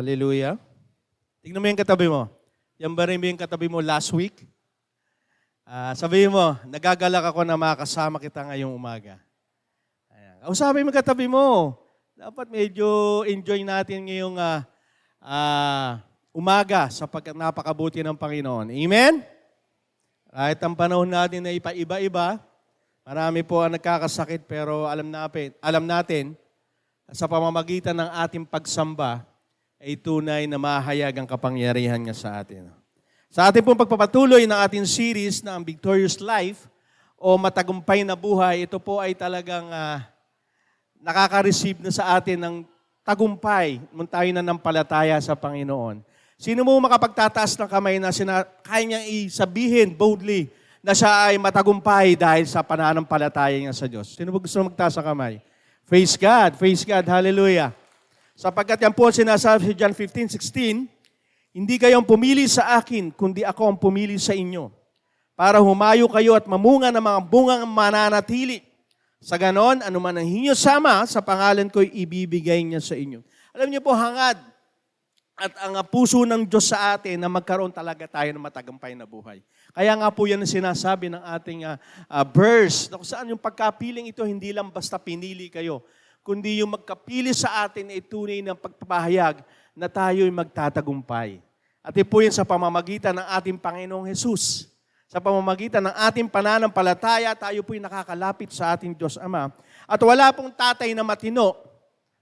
Hallelujah. Tingnan mo yung katabi mo. Yan ba rin yung katabi mo last week? Sabihin mo, nagagalak ako na makasama kita ngayong umaga. Ayan. Sabi mo katabi mo, dapat medyo enjoy natin ngayong umaga sapagkat napakabuti ng Panginoon. Amen? Kahit ang panahon natin na iba-iba, marami po ang nagkakasakit pero alam natin sa pamamagitan ng ating pagsamba ay tunay na mahayag ang kapangyarihan niya sa atin. Sa ating pong pagpapatuloy ng ating series na ang Victorious Life o Matagumpay na Buhay, ito po ay talagang nakaka-receive na sa atin ng tagumpay nung tayo nanampalataya sa Panginoon. Sino mo makapagtataas ng kamay na kaya niyang isabihin boldly na siya ay matagumpay dahil sa pananampalataya niya sa Diyos? Sino mo gusto magtaas ng kamay? Praise God, hallelujah. Sapagkat yan po ang sinasabi sa John 15:16, hindi kayong pumili sa akin, kundi ako ang pumili sa inyo, para humayo kayo at mamunga ng mga bungang mananatili. Sa ganon, anuman ang hinyo sama, sa pangalan ko'y ibibigay niya sa inyo. Alam niyo po, hangad at ang puso ng Diyos sa atin na magkaroon talaga tayo ng matagumpay na buhay. Kaya nga po yan ang sinasabi ng ating verse, na kung saan yung pagkapiling ito, hindi lang basta pinili kayo, kundi yung magkapili sa atin ay tunay ng pagpapahayag na tayo'y magtatagumpay. At ito po yun sa pamamagitan ng ating Panginoong Jesus. Sa pamamagitan ng ating pananampalataya, tayo po'y nakakalapit sa ating Diyos Ama. At wala pong tatay na matino.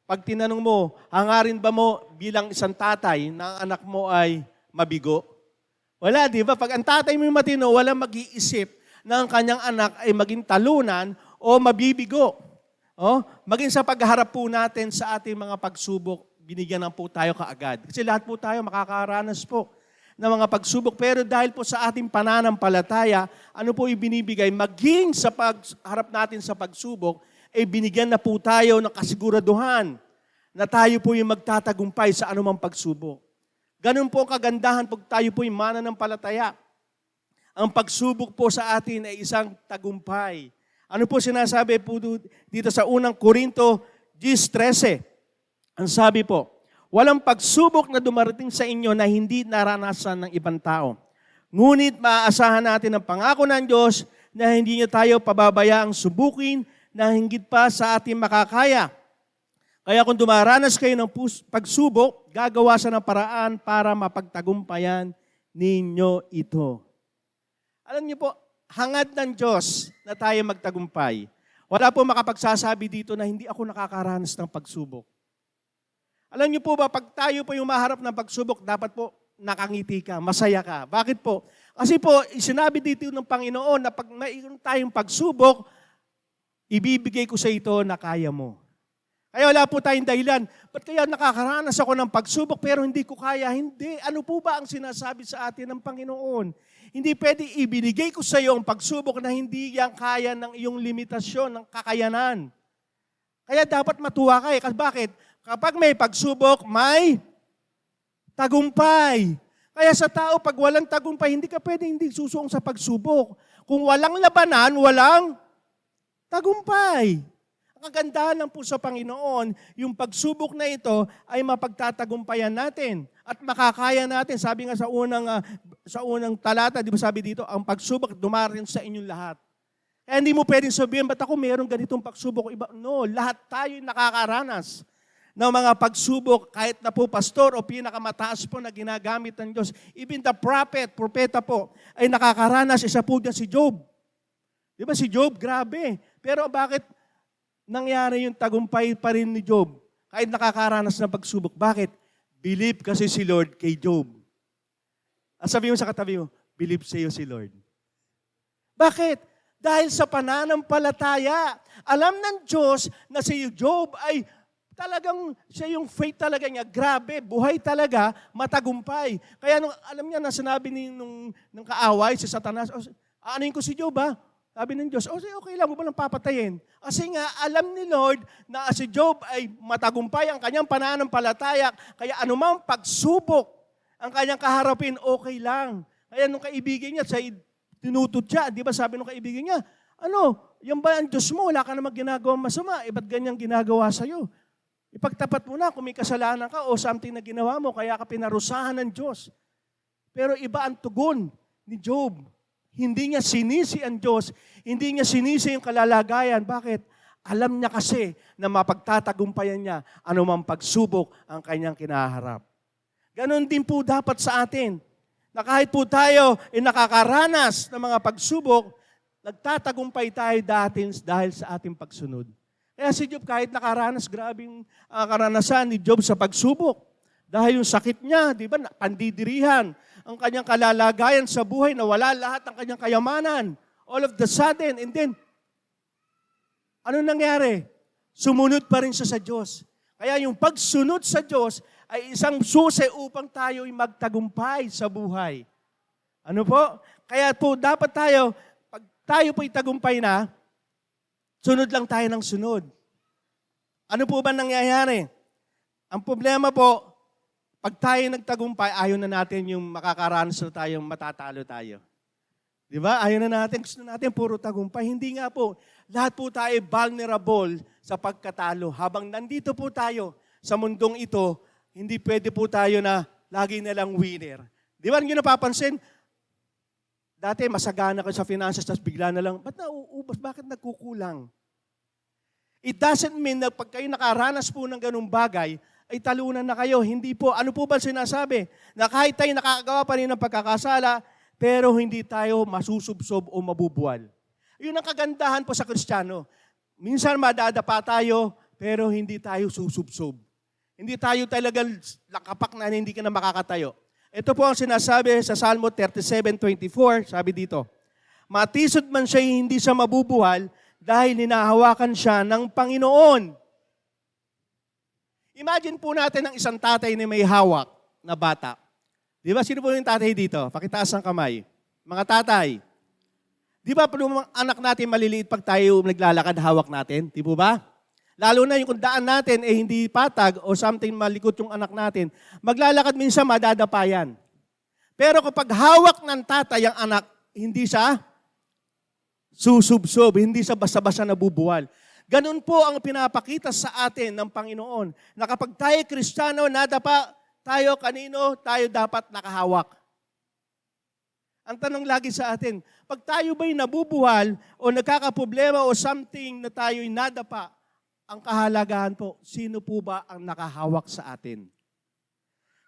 Pag tinanong mo, hangarin ba mo bilang isang tatay na ang anak mo ay mabigo? Wala, di ba? Pag ang tatay mo matino, walang mag-iisip na ang kanyang anak ay maging talunan o mabibigo. Maging sa pagharap po natin sa ating mga pagsubok, binigyan na po tayo kaagad. Kasi lahat po tayo makakaranas po ng mga pagsubok. Pero dahil po sa ating pananampalataya, ano po ibinibigay? Maging sa pagharap natin sa pagsubok, binigyan na po tayo ng kasiguraduhan na tayo po yung magtatagumpay sa anumang pagsubok. Ganun po kagandahan pag tayo po yung mananampalataya. Ang pagsubok po sa atin ay isang tagumpay. Ano po sinasabi po dito sa unang Korinto 10:13? Ang sabi po, walang pagsubok na dumarating sa inyo na hindi naranasan ng ibang tao. Ngunit maaasahan natin ang pangako ng Diyos na hindi niya tayo pababayaang subukin na hinggit pa sa ating makakaya. Kaya kung dumaranas kayo ng pagsubok, gagawa siya ng paraan para mapagtagumpayan ninyo ito. Alam niyo po, hangad ng Diyos na tayo magtagumpay. Wala po makapagsasabi dito na hindi ako nakakaranas ng pagsubok. Alam niyo po ba, pag tayo po yung maharap ng pagsubok, dapat po nakangiti ka, masaya ka. Bakit po? Kasi po, sinabi dito ng Panginoon na pag mayroon tayong pagsubok, ibibigay ko sa ito na kaya mo. Kaya wala po tayong dahilan. Ba't kaya nakakaranas ako ng pagsubok pero hindi ko kaya? Hindi. Ano po ba ang sinasabi sa atin ng Panginoon? Hindi pwede ibinigay ko sa iyo ang pagsubok na hindi yan kaya ng iyong limitasyon, ng kakayanan. Kaya dapat matuwa ka. Kasi bakit? Kapag may pagsubok, may tagumpay. Kaya sa tao, pag walang tagumpay, hindi ka pwede hindi susuong sa pagsubok. Kung walang labanan, walang tagumpay. Ang kagandahan lang po sa Panginoon, yung pagsubok na ito ay mapagtatagumpayan natin at makakaya natin. Sabi nga sa unang talata, di ba sabi dito, ang pagsubok dumarin sa inyong lahat. Kaya hindi mo pwedeng sabihin, ba't ako mayroong ganitong pagsubok? No, lahat tayo nakakaranas ng mga pagsubok, kahit na po pastor o pinakamataas po na ginagamit ng Diyos. Even the propeta po, ay nakakaranas. Isa po dyan si Job. Di ba si Job? Grabe. Pero bakit nangyari yung tagumpay pa rin ni Job? Kahit nakakaranas ng pagsubok. Bakit? Believe kasi si Lord kay Job. At sabi mo sa katabi mo, believe sa iyo si Lord. Bakit? Dahil sa pananampalataya. Alam ng Diyos na si Job ay talagang siya yung faith talaga niya. Grabe, buhay talaga, matagumpay. Kaya alam niya na sinabi nung kaaway si Satanas, aanin ko si Job ha? Sabi ng Diyos, okay lang, mo ba lang papatayin? Kasi nga, alam ni Lord na si Job ay matagumpay ang kanyang pananampalataya, kaya anumang pagsubok ang kanyang kaharapin, okay lang. Kaya nung kaibigan niya, tinutudya, di ba sabi nung kaibigan niya, yan ba ang Diyos mo? Wala ka namang ginagawa masama, ba't ganyang ginagawa sa'yo? Ipagtapat mo na kung may kasalanan ka o something na ginawa mo, kaya ka pinarusahan ng Diyos. Pero iba ang tugon ni Job. Hindi niya sinisi ang Diyos, hindi niya sinisi yung kalalagayan. Bakit? Alam niya kasi na mapagtatagumpayan niya anumang pagsubok ang kanyang kinaharap. Ganon din po dapat sa atin, na kahit po tayo nakakaranas ng mga pagsubok, nagtatagumpay tayo dahil sa ating pagsunod. Kaya si Job kahit nakaranas, grabing karanasan ni Job sa pagsubok. Dahil yung sakit niya, di ba, pandidirihan, ang kanyang kalalagayan sa buhay, nawala lahat ng kanyang kayamanan. All of the sudden, and then, ano nangyari? Sumunod pa rin siya sa Diyos. Kaya yung pagsunod sa Diyos ay isang susi upang tayo'y magtagumpay sa buhay. Ano po? Kaya po dapat tayo, pag tayo po'y tagumpay na, sunod lang tayo ng sunod. Ano po ba nangyayari? Ang problema po, pag tayo nagtagumpay, ayaw na natin yung makakaranas na tayong matatalo tayo. Di ba? Ayaw na natin, gusto natin puro tagumpay. Hindi nga po. Lahat po tayo vulnerable sa pagkatalo. Habang nandito po tayo sa mundong ito, hindi pwede po tayo na lagi na lang winner. Di ba? Hindi napapansin? Dati masagana ka sa finances, tapos bigla na lang, ba't nauubos? Bakit nagkukulang? It doesn't mean na pag kayo nakaranas po ng ganung bagay, ay talunan na kayo. Hindi po. Ano po ba sinasabi? Na kahit tayo nakakagawa pa rin ng pagkakasala, pero hindi tayo masusubsob o mabubuwal. Yun ang kagandahan po sa Kristiyano. Minsan madadapa tayo, pero hindi tayo susubsob. Hindi tayo talagang lakapak na hindi ka na makakatayo. Ito po ang sinasabi sa Salmo 37:24, sabi dito, matisod man siya, hindi siya mabubuhal dahil hinahawakan siya ng Panginoon. Imagine po natin ang isang tatay na may hawak na bata. Di ba? Sino po yung tatay dito? Pakitaas ang kamay. Mga tatay. Di ba po mga anak natin maliliit pag tayo naglalakad, hawak natin? Di po ba? Lalo na yung kung daan natin hindi patag o something malikot yung anak natin, maglalakad minsan madadapayan. Pero kapag hawak ng tatay ang anak, hindi siya susubsob, hindi siya basta-basta nabubuwal. Ganun po ang pinapakita sa atin ng Panginoon, na kapag tayo Kristiyano, nadapa tayo kanino, tayo dapat nakahawak. Ang tanong lagi sa atin, pag tayo ba'y nabubuhal o nagkakaproblema o something na tayo'y nadapa, ang kahalagahan po, sino po ba ang nakahawak sa atin?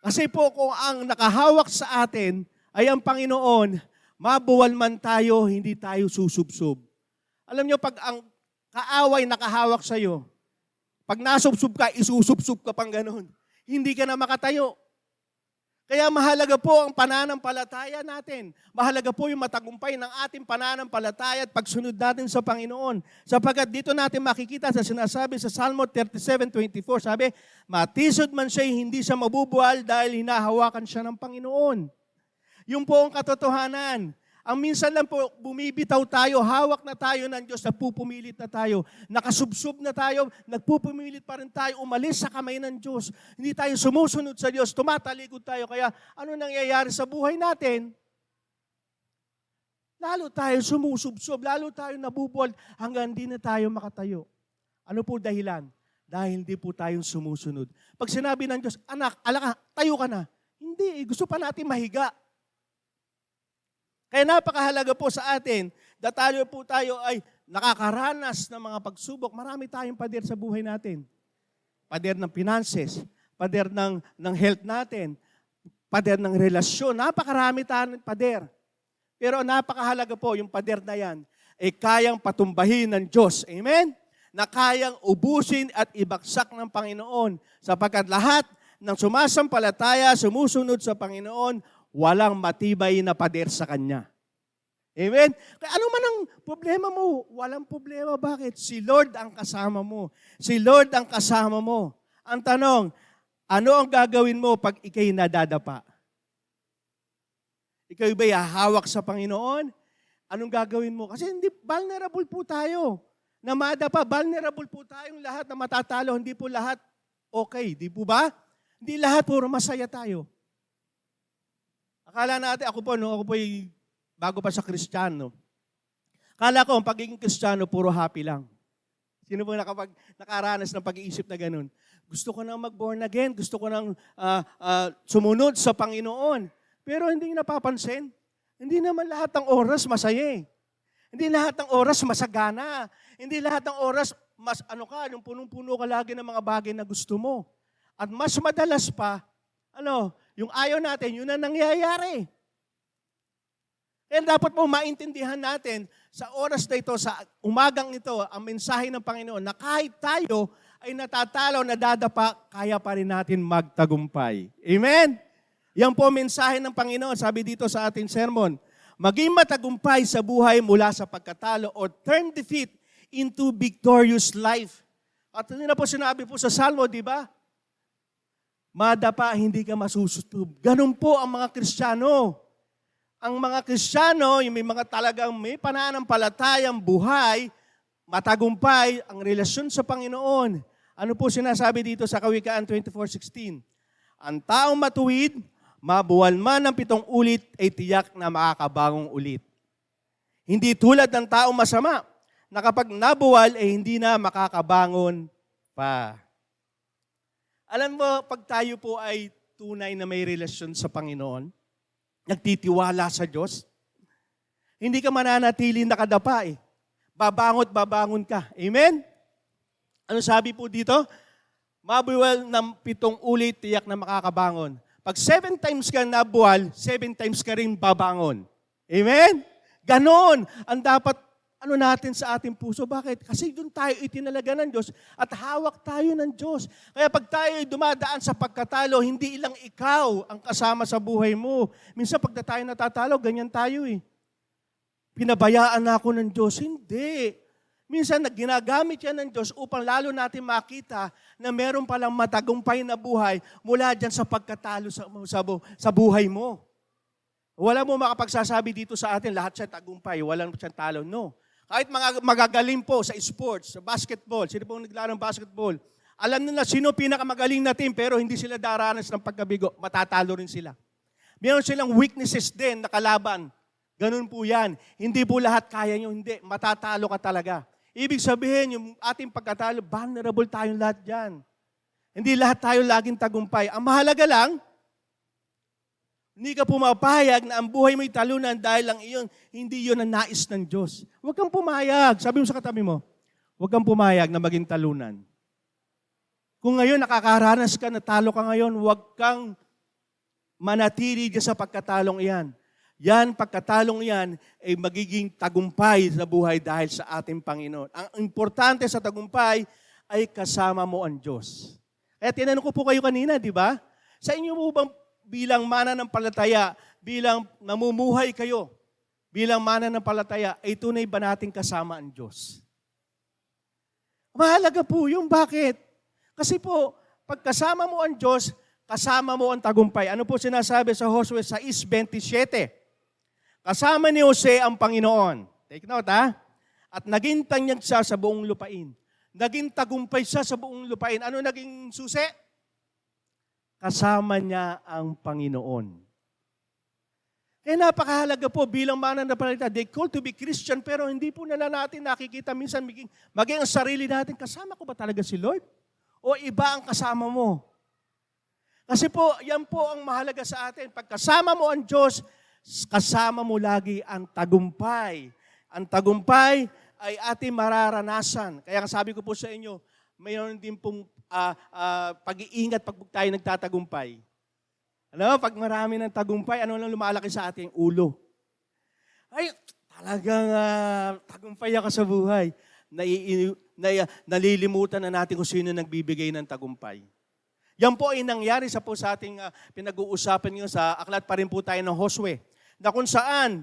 Kasi po kung ang nakahawak sa atin ay ang Panginoon, mabuwal man tayo, hindi tayo susubsob. Alam nyo, pag ang kaaway nakahawak sa'yo, pag nasubsob ka, isusubsob ka pang ganun. Hindi ka na makatayo. Kaya mahalaga po ang pananampalataya natin. Mahalaga po yung matagumpay ng ating pananampalataya at pagsunod natin sa Panginoon. Sapagkat dito natin makikita sa sinasabi sa Salmo 37:24, sabi, matisod man siya, hindi siya mabubuhal dahil hinahawakan siya ng Panginoon. Yung po ang katotohanan. Ang minsan lang po, bumibitaw tayo, hawak na tayo ng Diyos, nagpupumilit na tayo, nakasubsob na tayo, nagpupumilit pa rin tayo, umalis sa kamay ng Diyos. Hindi tayo sumusunod sa Diyos, tumatalikod tayo. Kaya ano nangyayari sa buhay natin? Lalo tayo sumusubsob, lalo tayo nabubuwal hanggang hindi na tayo makatayo. Ano po dahilan? Dahil hindi po tayong sumusunod. Pag sinabi ng Diyos, anak, alaka, tayo ka na. Hindi, gusto pa natin mahiga. Kaya napakahalaga po sa atin, tayo po tayo ay nakakaranas ng mga pagsubok. Marami tayong pader sa buhay natin. Pader ng finances, pader ng health natin, pader ng relasyon. Napakarami tayong pader. Pero napakahalaga po yung pader na yan ay kayang patumbahin ng Diyos. Amen? Na kayang ubusin at ibagsak ng Panginoon. Sapagkat lahat ng sumasampalataya, sumusunod sa Panginoon, walang matibay na pader sa Kanya. Amen? Kaya ano man ang problema mo, walang problema. Bakit? Si Lord ang kasama mo. Si Lord ang kasama mo. Ang tanong, ano ang gagawin mo pag ikay nadadapa? Ikaw ba'y hahawak sa Panginoon? Anong gagawin mo? Kasi hindi, vulnerable po tayo. Na madapa, vulnerable po tayong lahat na matatalo. Hindi po lahat okay. Di po ba? Hindi lahat puro masaya tayo. Akala natin, ako po bago pa sa Kristiyano, akala ko ang pagiging Kristiyano, puro happy lang. Sino po nakaranas ng pag-iisip na ganun? Gusto ko nang mag-born again, gusto ko nang sumunod sa Panginoon. Pero hindi napapansin. Hindi naman lahat ng oras masaya eh. Hindi lahat ng oras masagana. Hindi lahat ng oras yung punong-puno ka lagi ng mga bagay na gusto mo. At mas madalas pa, yung ayaw natin, yun ang nangyayari. Kaya dapat po maintindihan natin sa oras na ito, sa umagang ito, ang mensahe ng Panginoon na kahit tayo ay natatalo, nadadapa, kaya pa rin natin magtagumpay. Amen? Yan po ang mensahe ng Panginoon. Sabi dito sa ating sermon, maging matagumpay sa buhay mula sa pagkatalo or turn defeat into victorious life. At hindi na po sinabi po sa Salmo, di ba? Madapa, hindi ka masusutob. Ganun po ang mga Kristiyano. Ang mga Kristiyano, yung may mga talagang may pananampalatayang buhay, matagumpay ang relasyon sa Panginoon. Ano po sinasabi dito sa Kawikaan 24:16? Ang taong matuwid, mabuwal man ng 7 ulit, ay tiyak na makakabangong ulit. Hindi tulad ng taong masama, na kapag nabuwal, ay hindi na makakabangon pa. Alam mo, pag tayo po ay tunay na may relasyon sa Panginoon, nagtitiwala sa Diyos, hindi ka mananatili nakadapa eh. Babangon ka. Amen? Ano sabi po dito? Mabuwal ng 7 ulit, tiyak na makakabangon. Pag 7 times ka nabuwal, 7 times ka rin babangon. Amen? Ganon ang dapat natin sa ating puso. Bakit? Kasi doon tayo itinalaga ng Diyos at hawak tayo ng Diyos. Kaya pag tayo dumadaan sa pagkatalo, hindi ilang ikaw ang kasama sa buhay mo. Minsan pag tayo natatalo, ganyan tayo eh. Pinabayaan na ako ng Diyos. Hindi. Minsan ginagamit yan ng Diyos upang lalo natin makita na meron palang matagumpay na buhay mula dyan sa pagkatalo sa buhay mo. Wala mo makapagsasabi dito sa atin, lahat siya tagumpay, walang siyang talo. No. Kahit mga magagaling po sa sports, sa basketball, sino po naglaro ng basketball, alam nila sino pinakamagaling na team pero hindi sila daranas ng pagkabigo, matatalo rin sila. Meron silang weaknesses din na kalaban. Ganun po yan. Hindi po lahat kaya nyo, hindi. Matatalo ka talaga. Ibig sabihin, yung ating pagkatalo, vulnerable tayong lahat dyan. Hindi lahat tayo laging tagumpay. Ang mahalaga lang, hindi ka pumapayag na ang buhay mo'y talunan dahil lang iyon, hindi yun ang nais ng Diyos. Huwag kang pumayag. Sabi mo sa katabi mo, huwag kang pumayag na maging talunan. Kung ngayon nakakaranas ka, natalo ka ngayon, huwag kang manatili dyan sa pagkatalong iyan. Yan, pagkatalong yan, ay magiging tagumpay sa buhay dahil sa ating Panginoon. Ang importante sa tagumpay ay kasama mo ang Diyos. Kaya tinanong ko po kayo kanina, di ba? Sa inyo mo bang bilang mananampalataya, bilang namumuhay kayo, bilang mananampalataya, ay tunay ba nating kasama ang Diyos? Mahalaga po yung bakit? Kasi po, pag kasama mo ang Diyos, kasama mo ang tagumpay. Ano po sinasabi sa Josue 6:27? Kasama ni Jose ang Panginoon. Take note ha? At naging tanyag siya sa buong lupain. Naging tagumpay siya sa buong lupain. Ano naging susi? Kasama niya ang Panginoon. Kaya napakahalaga po bilang mananampalataya. They call to be Christian pero hindi po nila natin nakikita minsan maging ang sarili natin. Kasama ko ba talaga si Lord? O iba ang kasama mo? Kasi po, yan po ang mahalaga sa atin. Pag kasama mo ang Diyos, kasama mo lagi ang tagumpay. Ang tagumpay ay ating mararanasan. Kaya sabi ko po sa inyo, mayroon din pong pag-iingat pag tayo nagtatagumpay. Ano, pag marami ng tagumpay, ano lang lumalaki sa ating ulo? Ay, talagang tagumpay ako sa buhay. Nalilimutan na natin kung sino nagbibigay ng tagumpay. Yan po ay nangyari sa ating pinag-uusapan ngayon sa aklat pa rin po tayo ng Josue, na kung saan,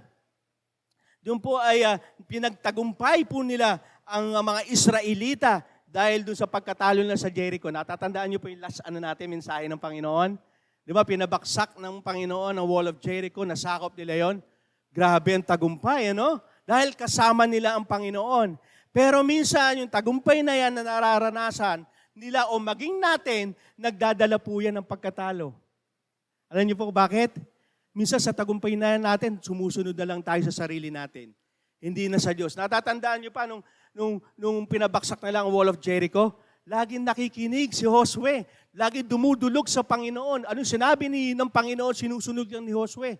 doon po ay pinagtagumpay po nila ang mga Israelita dahil doon sa pagkatalo na sa Jericho. Natatandaan niyo po yung last mensahe ng Panginoon? Di ba, pinabaksak ng Panginoon ang wall of Jericho, nasakop nila yon. Grabe ang tagumpay, ano? Dahil kasama nila ang Panginoon. Pero minsan, yung tagumpay na yan na nararanasan nila o maging natin, nagdadala po yan ng pagkatalo. Alam niyo po bakit? Minsan sa tagumpay na natin, sumusunod na lang tayo sa sarili natin. Hindi na sa Diyos. Natatandaan niyo pa, nung nung pinabaksak na lang ang Wall of Jericho? Laging nakikinig si Josue. Laging dumudulog sa Panginoon. Anong sinabi ng Panginoon, sinusunod yan ni Josue.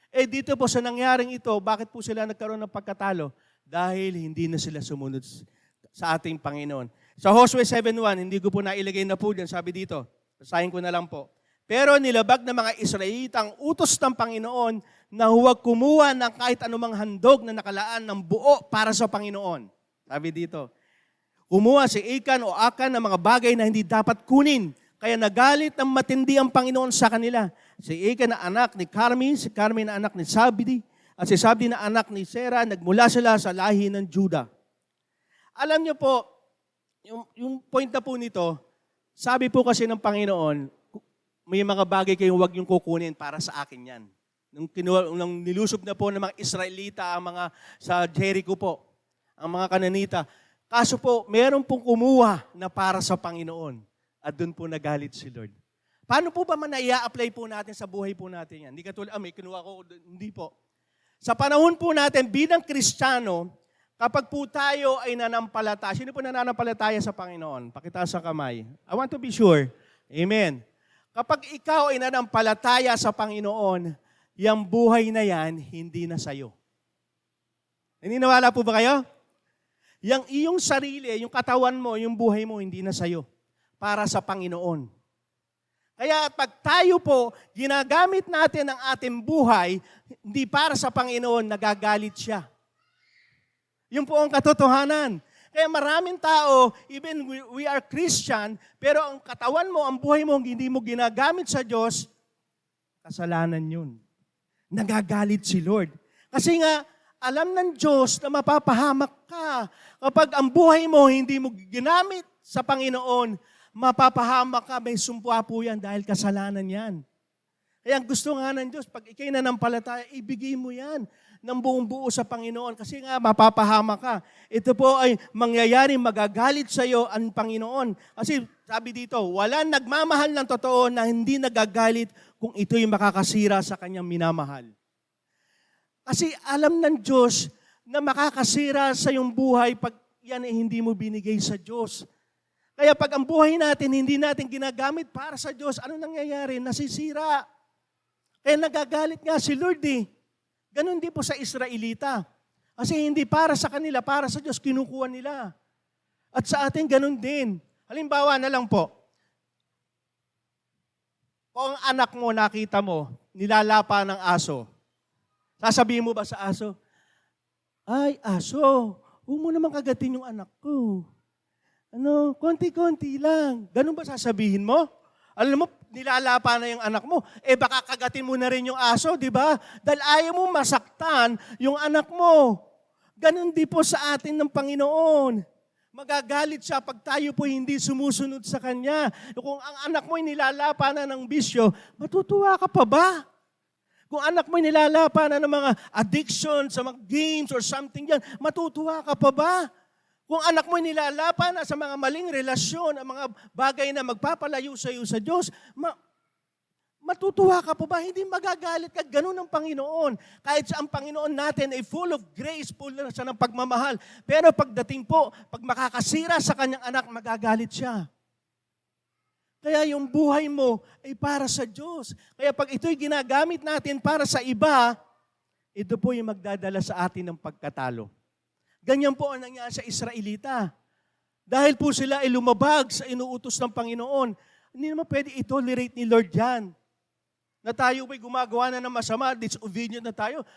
Dito po sa nangyaring ito, bakit po sila nagkaroon ng pagkatalo? Dahil hindi na sila sumunod sa ating Panginoon. Sa Josue 7:1, hindi ko po nailagay na po dyan, sabi dito. Basahin ko na lang po. Pero nilabag ng mga Israelita ang utos ng Panginoon na huwag kumuha ng kahit anumang handog na nakalaan ng buo para sa Panginoon. Sabi dito, kumuha si Achan o Akan ng mga bagay na hindi dapat kunin. Kaya nagalit ng matindi ang Panginoon sa kanila. Si Achan na anak ni Carmi, si Carmi na anak ni Zabdi, at si Zabdi na anak ni Sera, nagmula sila sa lahi ng Juda. Alam niyo po, yung point na po nito, sabi po kasi ng Panginoon, may mga bagay kayong huwag yung kukunin para sa akin yan. Nung nilusob na po ng mga Israelita, ang mga sa Jericho po, ang mga Kananita, kaso po, meron pong kumuha na para sa Panginoon. At doon po nagalit si Lord. Paano po ba i-apply po natin sa buhay po natin yan? Hindi katulad, may kinuha ko, hindi po. Sa panahon po natin, bilang Kristiyano, kapag po tayo ay nanampalataya, sino po nananampalataya sa Panginoon? Pakitaas sa kamay. I want to be sure. Amen. Kapag ikaw ay nanampalataya sa Panginoon, yung buhay na yan, hindi na sa'yo. Naniniwala po ba kayo? Yung iyong sarili, yung katawan mo, yung buhay mo, hindi na sa'yo. Para sa Panginoon. Kaya pag tayo po, ginagamit natin ang ating buhay, hindi para sa Panginoon, nagagalit siya. Yun po ang katotohanan. Kaya maraming tao, even we are Christian, pero ang katawan mo, ang buhay mo, hindi mo ginagamit sa Diyos, kasalanan yun. Nagagalit si Lord. Kasi nga, alam ng Diyos na mapapahamak ka. Kapag ang buhay mo hindi mo ginamit sa Panginoon, mapapahamak ka, may sumpa po yan dahil kasalanan yan. Kaya gusto nga ng Diyos, pag ikay nanampalataya, ibigay mo yan ng buong buo sa Panginoon kasi nga mapapahamak ka. Ito po ay mangyayari, magagalit sa iyo ang Panginoon. Kasi sabi dito, wala nagmamahal ng totoo na hindi nagagalit kung ito'y makakasira sa kanyang minamahal. Kasi alam ng Diyos na makakasira sa iyong buhay pag yan ay hindi mo binigay sa Diyos. Kaya pag ang buhay natin, hindi natin ginagamit para sa Diyos, ano nangyayari? Nasisira. Kaya nagagalit nga si Lord eh. Ganon din po sa Israelita. Kasi hindi para sa kanila, para sa Diyos, kinukuha nila. At sa atin, ganon din. Halimbawa na lang po, kung ang anak mo, nakita mo, nilalapa ng aso, sasabihin mo ba sa aso, ay, aso, huwag mo naman kagatin yung anak ko. Konti-konti lang. Ganun ba sasabihin mo? Alam mo, nilalapa na yung anak mo. Baka kagatin mo na rin yung aso, di ba? Dahil ayaw mo masaktan yung anak mo. Ganun din po sa atin ng Panginoon. Magagalit siya pag tayo po hindi sumusunod sa Kanya. Kung ang anak mo ay nilalapa na ng bisyo, matutuwa ka pa ba? Kung anak mo ay nilalapa na ng mga addiction sa mga games or something yan, matutuwa ka pa ba? Kung anak mo ay nilalapa na sa mga maling relasyon, ang mga bagay na magpapalayo sa iyo sa Diyos, matutuwa ka pa ba? Hindi magagalit ka. Ganun ang Panginoon. Kahit sa ang Panginoon natin ay full of grace, full na siya ng pagmamahal. Pero pagdating po, pag makakasira sa kanyang anak, magagalit siya. Kaya yung buhay mo ay para sa Diyos. Kaya pag ito'y ginagamit natin para sa iba, ito po yung magdadala sa atin ng pagkatalo. Ganyan po ang nangyari sa Israelita. Dahil po sila ay lumabag sa inuutos ng Panginoon, hindi naman pwede i-tolerate ni Lord yan. Na tayo ba'y gumagawa na ng masama, disobedient na tayo,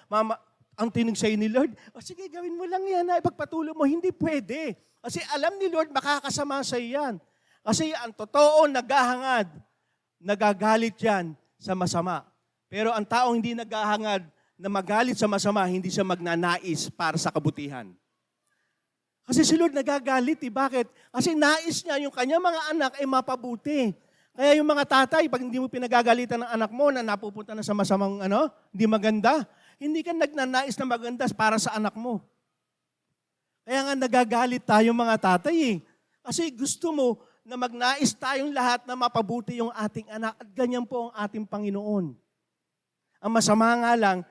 ang tinig sa'yo ni Lord, sige, gawin mo lang yan, ipagpatuloy mo. Hindi pwede. Kasi alam ni Lord, makakasama sa yan. Kasi ang totoo, naghahangad, nagagalit yan sa masama. Pero ang taong hindi naghahangad na magalit sa masama, hindi siya magnanais para sa kabutihan. Kasi si Lord nagagalit. Bakit? Kasi nais niya yung kanyang mga anak ay mapabuti. Kaya yung mga tatay, pag hindi mo pinagagalitan ng anak mo na napupunta na sa masamang hindi maganda, hindi ka nagnanais na maganda para sa anak mo. Kaya nga nagagalit tayo mga tatay. Kasi gusto mo na magnais tayong lahat na mapabuti yung ating anak. At ganyan po ang ating Panginoon. Ang masama nga lang,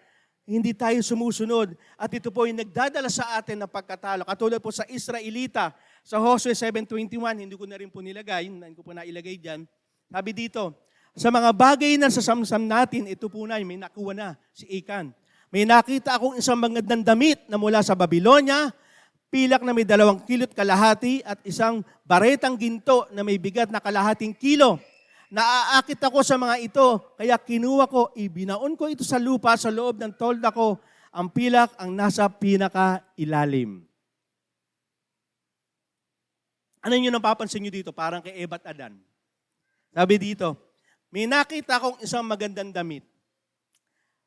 hindi tayo sumusunod. At ito po yung nagdadala sa atin ng pagkatalo. Katulad po sa Israelita, sa Joshua 7:21, hindi ko na rin po nilagay, hindi ko po nailagay dyan. Sabi dito, sa mga bagay na sasamsam natin, ito po na, may nakuha na si Achan. May nakita akong isang magandang damit na mula sa Babylonia, pilak na may 2 kilo't kalahati at isang baretang ginto na may bigat na kalahating kilo. Naaakit ako sa mga ito, kaya kinuha ko, ibinaon ko ito sa lupa sa loob ng tolda ko. Ang pilak ang nasa pinakailalim. Ano yung napapansin nyo dito? Parang kay Eva at Adan. Sabi dito, may nakita akong isang magandang damit.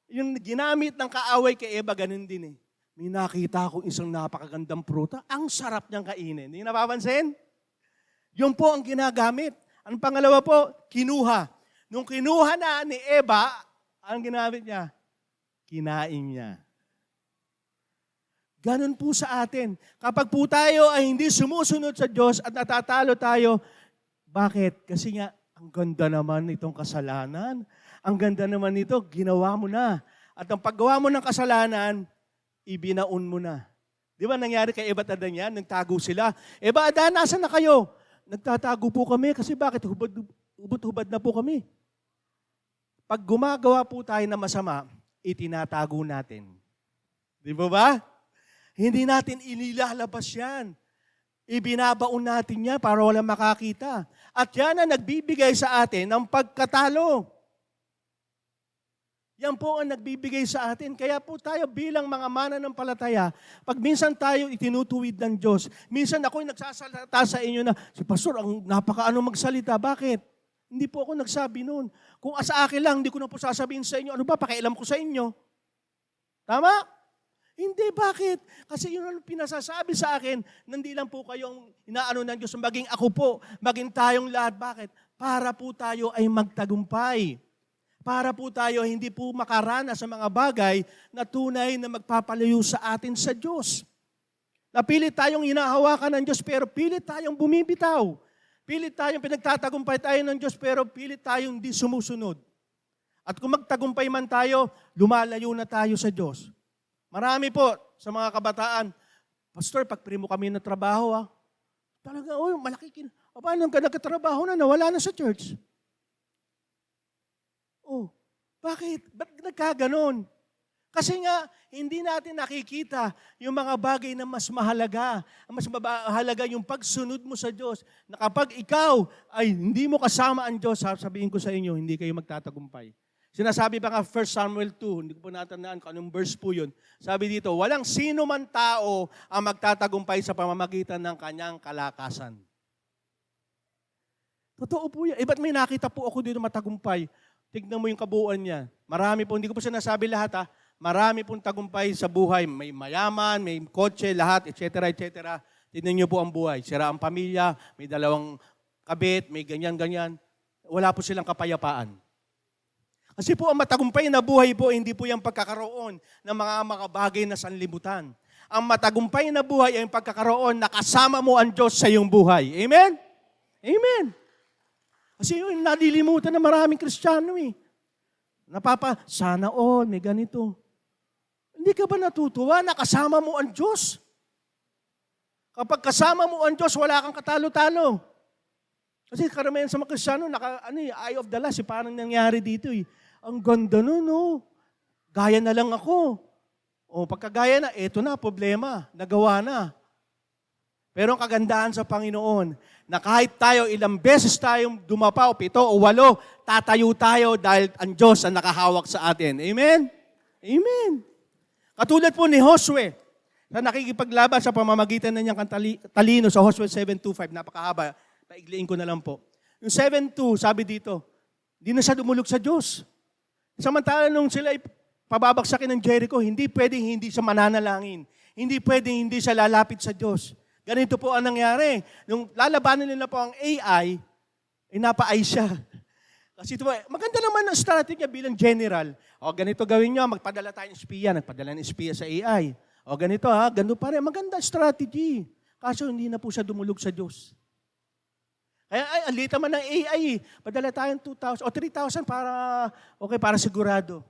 Yung ginamit ng kaaway kay Eva, ganun din eh. May nakita akong isang napakagandang pruta. Ang sarap niyang kainin. Hindi napapansin? Yun po ang ginagamit. Ang pangalawa po, kinuha. Nung kinuha na ni Eva, ang ginamit niya? Kinain niya. Ganon po sa atin. Kapag po tayo ay hindi sumusunod sa Diyos at natatalo tayo, bakit? Kasi nga, ang ganda naman itong kasalanan. Ang ganda naman nito, ginawa mo na. At ang paggawa mo ng kasalanan, ibinaon mo na. Di ba nangyari kay Eva at Adan yan? Nagtago sila. Eva, Adan, nasa na kayo? Nagtatago po kami kasi bakit? Hubad na po kami. Pag gumagawa po tayo ng masama, itinatago natin. Di ba? Hindi natin inilalabas yan. Ibinabaon natin yan para walang makakita. At yan ang nagbibigay sa atin ng pagkatalo. Yan po ang nagbibigay sa atin. Kaya po tayo bilang mga mananampalataya, pag minsan tayo itinutuwid ng Diyos, minsan ako'y nagsasalita sa inyo na, si Pastor, ang napakaano magsalita. Bakit? Hindi po ako nagsabi noon. Kung sa akin lang, hindi ko na po sasabihin sa inyo, ano ba, pakialam ko sa inyo? Tama? Hindi, bakit? Kasi yun ang pinasasabi sa akin, hindi lang po kayong inaano ng Diyos, maging ako po, maging tayong lahat. Bakit? Para po tayo ay magtagumpay. Para po tayo hindi po makaranas sa mga bagay na tunay na magpapalayo sa atin sa Diyos. Napilit tayong hinahawakan ng Diyos pero pilit tayong bumibitaw. Pilit tayong pinagtatagumpay tayo ng Diyos pero pilit tayong di sumusunod. At kung magtagumpay man tayo, lumalayo na tayo sa Diyos. Marami po sa mga kabataan, Pastor, pag-pray mo kami ng trabaho, talaga, malaki paano ka nagkatrabaho na nawala na sa church? Oh, bakit? Ba't nagkaganon? Kasi nga, hindi natin nakikita yung mga bagay na mas mahalaga. Ang mas mahalaga yung pagsunod mo sa Diyos. Na kapag ikaw ay hindi mo kasama ang Diyos, sabihin ko sa inyo, hindi kayo magtatagumpay. Sinasabi pa nga 1 Samuel 2, hindi ko po natandaan kung anong verse po yun. Sabi dito, walang sino man tao ang magtatagumpay sa pamamagitan ng kanyang kalakasan. Totoo po yan. Ba't may nakita po ako dito matagumpay? Tignan mo yung kabuuan niya. Marami po, hindi ko po sinasabi lahat marami pong tagumpay sa buhay. May mayaman, may kotse, lahat, etc., etc. Tignan niyo po ang buhay. Sira ang pamilya, may 2 kabit, may ganyan-ganyan. Wala po silang kapayapaan. Kasi po ang matagumpay na buhay po, hindi po yung pagkakaroon ng mga bagay na sanlibutan. Ang matagumpay na buhay ay yung pagkakaroon na kasama mo ang Diyos sa iyong buhay. Amen? Amen. Kasi yun, nalilimutan na maraming Kristiyano eh. Sana all, may ganito. Hindi ka ba natutuwa na kasama mo ang Diyos? Kapag kasama mo ang Diyos, wala kang katalo-talo. Kasi karamihan sa mga Kristiyano, eye of the last, parang nangyari dito eh. Ang ganda nun, no? Gaya na lang ako. O pagkagaya na, eto na, problema, nagawa na. Pero ang kagandahan sa Panginoon, na kahit tayo ilang beses tayong dumapaw, 7 o 8, tatayo tayo dahil ang Diyos ang nakahawak sa atin. Amen? Amen. Katulad po ni Josue, na nakikipaglaban sa pamamagitan na niyang talino sa Josue 7:2-5, napakahaba, paigliin ko na lang po. Yung 7:2, sabi dito, hindi na siya dumulog sa Diyos. Samantala nung sila pababagsakin ng Jericho, hindi pwedeng hindi siya mananalangin. Hindi pwedeng hindi siya lalapit sa Diyos. Ganito po ang nangyari. Nung lalabanan nila po ang AI, inapa-ay siya. Kasi ito, maganda naman ang strategy niya bilang general. O ganito gawin niyo, magpadala tayo ng espiya. Nagpadala ng espiya sa AI. O ganito ganito pa rin. Maganda strategy. Kaso hindi na po siya dumulog sa Diyos. Kaya alita man ng AI. Padala tayong 2,000 o 3,000 para sigurado.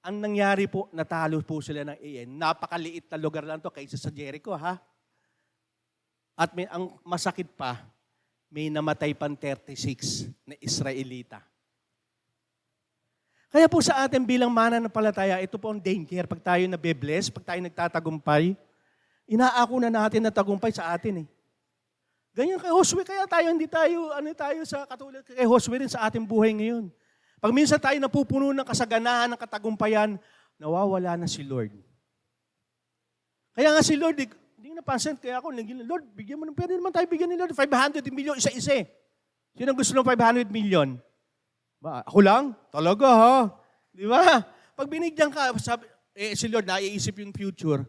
ang nangyari po, natalo po sila ng Ai. Napakaliit na lugar lang to kaysa sa Jericho, ha? At ang masakit pa, may namatay pang 36 na Israelita. Kaya po sa atin bilang mananampalataya, ito po ang danger. Pag tayo nabe-bless, pag tayo nagtatagumpay, inaako na natin na tagumpay sa atin eh. Ganyan kay Josue, kaya tayo hindi tayo, sa katulad kay Josue rin sa ating buhay ngayon. Pag minsan tayo napupuno ng kasaganahan, ng katagumpayan, nawawala na si Lord. Kaya nga si Lord, hindi napansin, kaya ako, Lord, bigyan mo, pwede naman tayo bigyan ni Lord, 500 million, isa-isa. Sino gusto ng 500 million? Ba, ako lang? Talaga ha? Di ba? Pag binigyan ka, sabi, si Lord, naiisip yung future.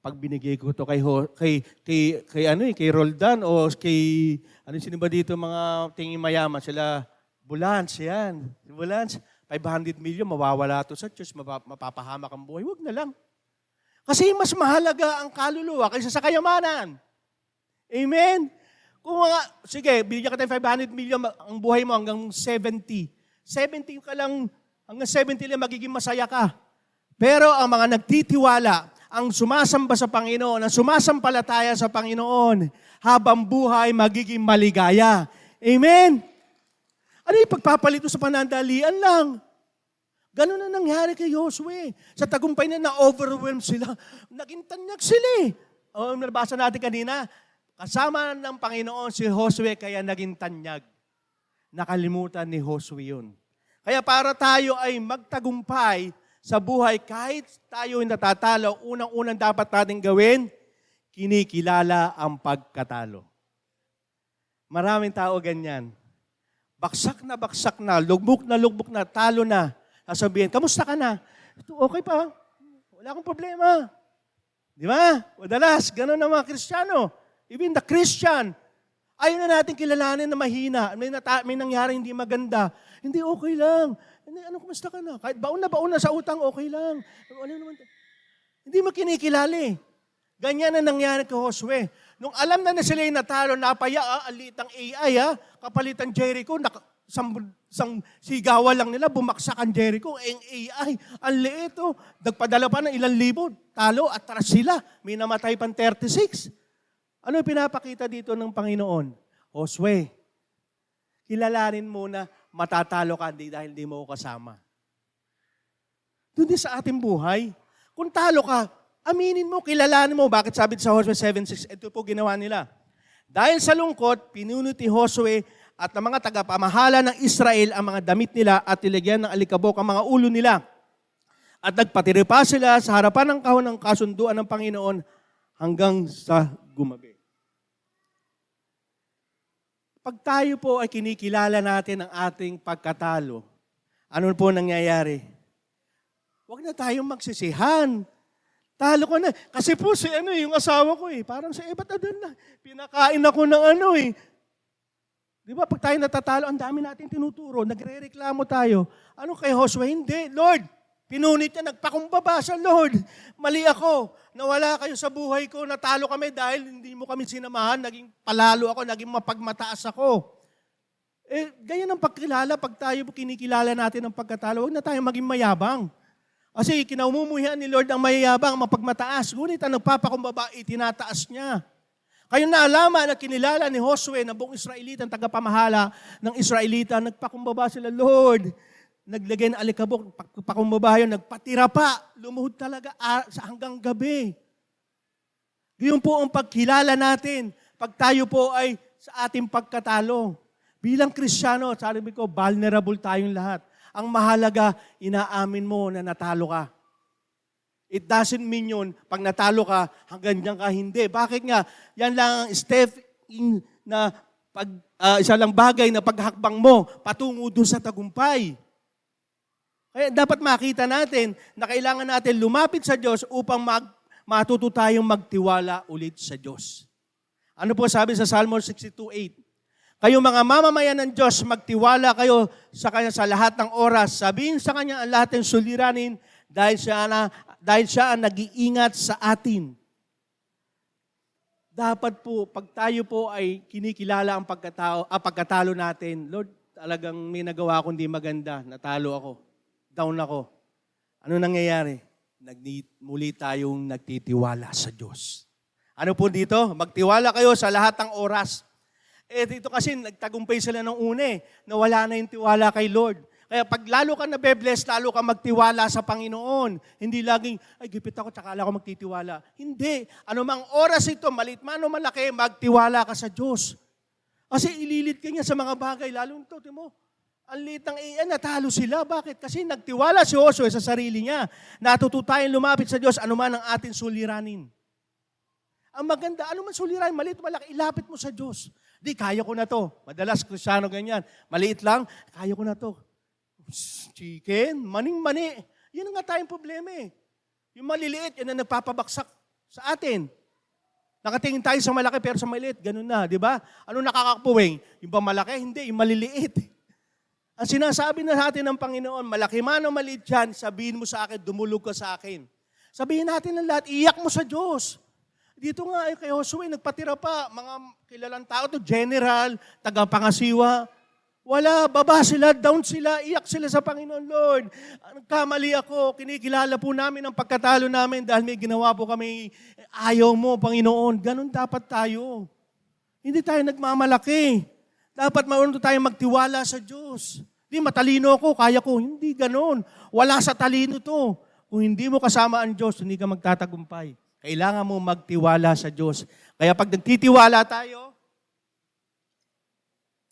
Pag binigay ko to kay Roldan o kay sino ba dito mga tingin mayaman sila Bulans yan. Si Bulans 500 million mawawala to sa church, mapapahamak ang buhay. Wag na lang. Kasi mas mahalaga ang kaluluwa kaysa sa kayamanan. Amen. Kung sige, binigyan ka tayo 500 million, ang buhay mo hanggang 70. 70 ka lang, hanggang 70 lang magiging masaya ka. Pero ang mga nagtitiwala, ang sumasamba sa Panginoon, ang sumasampalataya sa Panginoon, habang buhay magiging maligaya. Amen? Ano yung pagpapalito sa panandalian lang? Ganun na nangyari kay Josue. Sa tagumpay na na-overwhelm sila, naging tanyag sila eh. Nabasa natin kanina, kasama ng Panginoon si Josue kaya naging tanyag. Nakalimutan ni Josue yun. Kaya para tayo ay magtagumpay sa buhay, kahit tayo natatalo, unang-unang dapat natin gawin, kinikilala ang pagkatalo. Maraming tao ganyan. Baksak na, lugbok na, talo na. Sasabihin, kamusta ka na? Okay pa, wala akong problema. Di ba? Madalas, gano'n ang mga Kristiyano. Even the Christian, ayaw na natin kilalanin na mahina, may nangyari hindi maganda. Hindi, okay lang. Kumusta ka na? Kahit baon na sa utang, okay lang. Hindi mo kinikilali. Ganyan na nangyari kay Josue. Nung alam na sila yung natalo, napaya, alitang AI, kapalitan Jericho, sigawan lang nila, bumaksak ang Jericho, ang AI, ang liit, nagpadala pa ng ilang libo, talo, atras sila, may namatay pang 36. Ano yung pinapakita dito ng Panginoon? Josue, kilalanin mo na matatalo ka dahil hindi mo ko kasama. Doon din sa ating buhay, kung talo ka, aminin mo, kilalanin mo. Bakit sabi sa Josue 7:6, ito po ginawa nila. Dahil sa lungkot, pinunot ni Josue at ang mga tagapamahala ng Israel ang mga damit nila at nilagyan ng alikabok ang mga ulo nila. At nagpatiripa sila sa harapan ng kahon ng kasunduan ng Panginoon hanggang sa gumabi. Pag tayo po ay kinikilala natin ang ating pagkatalo, ano po nangyayari? Huwag na tayong magsisihan. Talo ko na. Kasi po yung asawa ko parang sa iba't adan na. Pinakain ako ng Di ba, pag tayo natatalo, ang dami natin tinuturo, nagre-reklamo tayo. Ano kay Josue? Hindi. Lord, pinunit niya, nagpakumbaba sa Lord. Mali ako. Nawala kayo sa buhay ko, natalo kami dahil hindi mo kami sinamahan, naging palalo ako, naging mapagmataas ako. Ganyan ang pagkilala, pag tayo kinikilala natin ang pagkatalo, huwag na tayo maging mayabang. Kasi kinaumumuhian ni Lord ang mayayabang, mapagmataas. Ngunit ang nagpapakumbaba, itinataas niya. Kayo naalaman na kinilala ni Josue na buong Israelita, ang tagapamahala ng Israelita, nagpakumbaba sila, Lord, naglagay ng alikabok, pakumbaba yun, nagpatira pa, lumuhod talaga sa hanggang gabi. Yun po ang pagkilala natin, pag tayo po ay sa ating pagkatalo. Bilang Kristiyano, sabi ko, vulnerable tayong lahat. Ang mahalaga, inaamin mo na natalo ka. It doesn't mean yun, pag natalo ka, hanggang dyan ka, hindi. Bakit nga? Yan lang ang step na isa lang bagay na paghakbang mo, patungo dun sa tagumpay. Kaya dapat makita natin na kailangan natin lumapit sa Diyos upang matuto tayong magtiwala ulit sa Diyos. Ano po sabi sa Psalm 62:8? Kayong mga mamamayan ng Diyos, magtiwala kayo sa Kanya sa lahat ng oras. Sabihin sa Kanya ang lahat ng suliranin dahil siya ang nag-iingat sa atin. Dapat po, pag tayo po ay kinikilala ang pagkatalo natin, Lord, talagang may nagawa akong di maganda, natalo ako, down ako. Ano nangyayari? Muli tayong nagtitiwala sa Diyos. Ano po dito? Magtiwala kayo sa lahat ng oras. Dito kasi nagtagumpay sila nung una na wala na yung tiwala kay Lord. Kaya pag lalo ka nabe-bless, lalo ka magtiwala sa Panginoon. Hindi laging, ay gipit ako, tsaka ako magtitiwala. Hindi. Anumang oras ito, maliit man o malaki, magtiwala ka sa Diyos. Kasi ililit ka niya sa mga bagay, lalo nito, mo. Ang liit ng iyan, natalo sila. Bakit? Kasi nagtiwala si Josue sa sarili niya. Natuto tayong lumapit sa Diyos, anuman ang ating suliranin. Ang maganda, anuman suliranin, maliit o malaki, ilapit mo sa Diyos. Di, kaya ko na to. Madalas, Kristyano ganyan. Maliit lang, kaya ko na to. Chicken, maning-mani. Yan nga tayong problema eh. Yung maliliit, yan ang nagpapabaksak sa atin. Nakatingin tayo sa malaki pero sa maliit, ganun na, di ba? Ano nakakapuwing? Yung ba malaki? Hindi, yung maliliit. Ang sinasabi na natin ng Panginoon, malaki man o maliit yan, sabihin mo sa akin, dumulog ka sa akin. Sabihin natin ng lahat, iyak mo sa Diyos. Dito nga kay Josue, nagpatira pa, mga kilalang tao to, general, tagapangasiwa. Wala, baba sila, down sila, iyak sila sa Panginoon, Lord. Nagkamali ako, kinikilala po namin ang pagkatalo namin dahil may ginawa po kami, ayaw mo, Panginoon. Ganun dapat tayo. Hindi tayo nagmamalaki. Dapat marunong tayong magtiwala sa Diyos. Hindi, matalino ako, kaya ko. Hindi ganun. Wala sa talino to. Kung hindi mo kasama ang Diyos, hindi ka magtatagumpay. Kailangan mo magtiwala sa Diyos. Kaya pag nagtitiwala tayo,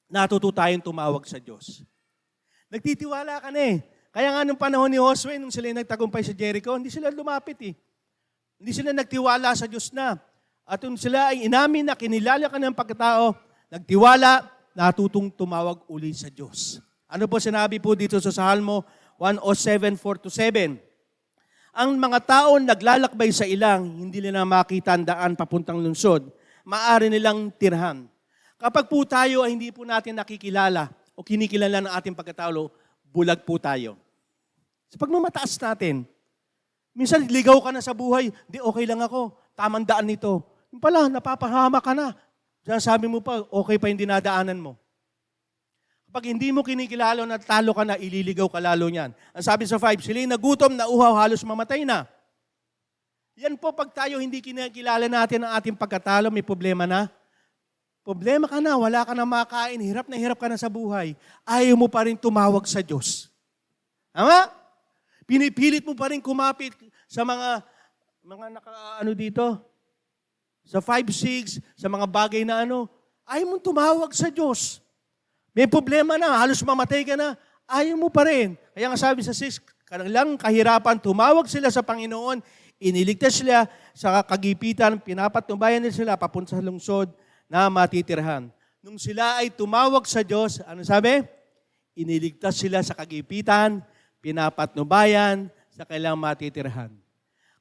natuto tayong tumawag sa Diyos. Nagtitiwala ka na eh. Kaya nga nung panahon ni Josue, nung sila nagtagumpay sa Jericho, hindi sila lumapit eh. Hindi sila nagtiwala sa Diyos na. At nung sila ay inamin na kinilala ka ng pagkatao, nagtiwala, natutong tumawag uli sa Diyos. Ano po sinabi po dito sa Salmo 107:4-7? Ang mga tao naglalakbay sa ilang, hindi nila makita ang daan papuntang lungsod, maaari nilang tirhan. Kapag po tayo ay hindi po natin nakikilala o kinikilala ng ating pagkatao, bulag po tayo. Sa pagmamataas natin, minsan ligaw ka na sa buhay, di okay lang ako, tamang daan nito. Yung pala, napapahama ka na. Diyan sabi mo pa, okay pa yung dinadaanan mo. Kapag hindi mo kinikilala na talo ka na, ililigaw ka lalo niyan. Ang sabi sa 5, sila'y nagutom, nauhaw, halos mamatay na. Yan po, pag tayo hindi kinikilala natin ang ating pagkatalo, may problema na. Problema ka na, wala ka na makain, hirap ka na sa buhay, ayaw mo pa rin tumawag sa Diyos. Tama? Pinipilit mo pa rin kumapit sa mga dito, sa 5-6, sa mga bagay na ayaw mo tumawag sa Diyos. May problema na, halos mamatay ka na, ayaw mo pa rin. Kaya nga sabi sa 6, kanilang kahirapan, tumawag sila sa Panginoon, iniligtas sila sa kagipitan, pinapatnubayan nila sila papunta sa lungsod, na matitirhan. Nung sila ay tumawag sa Diyos, ano sabi? Iniligtas sila sa kagipitan, pinapatnubayan, sa kailang matitirhan.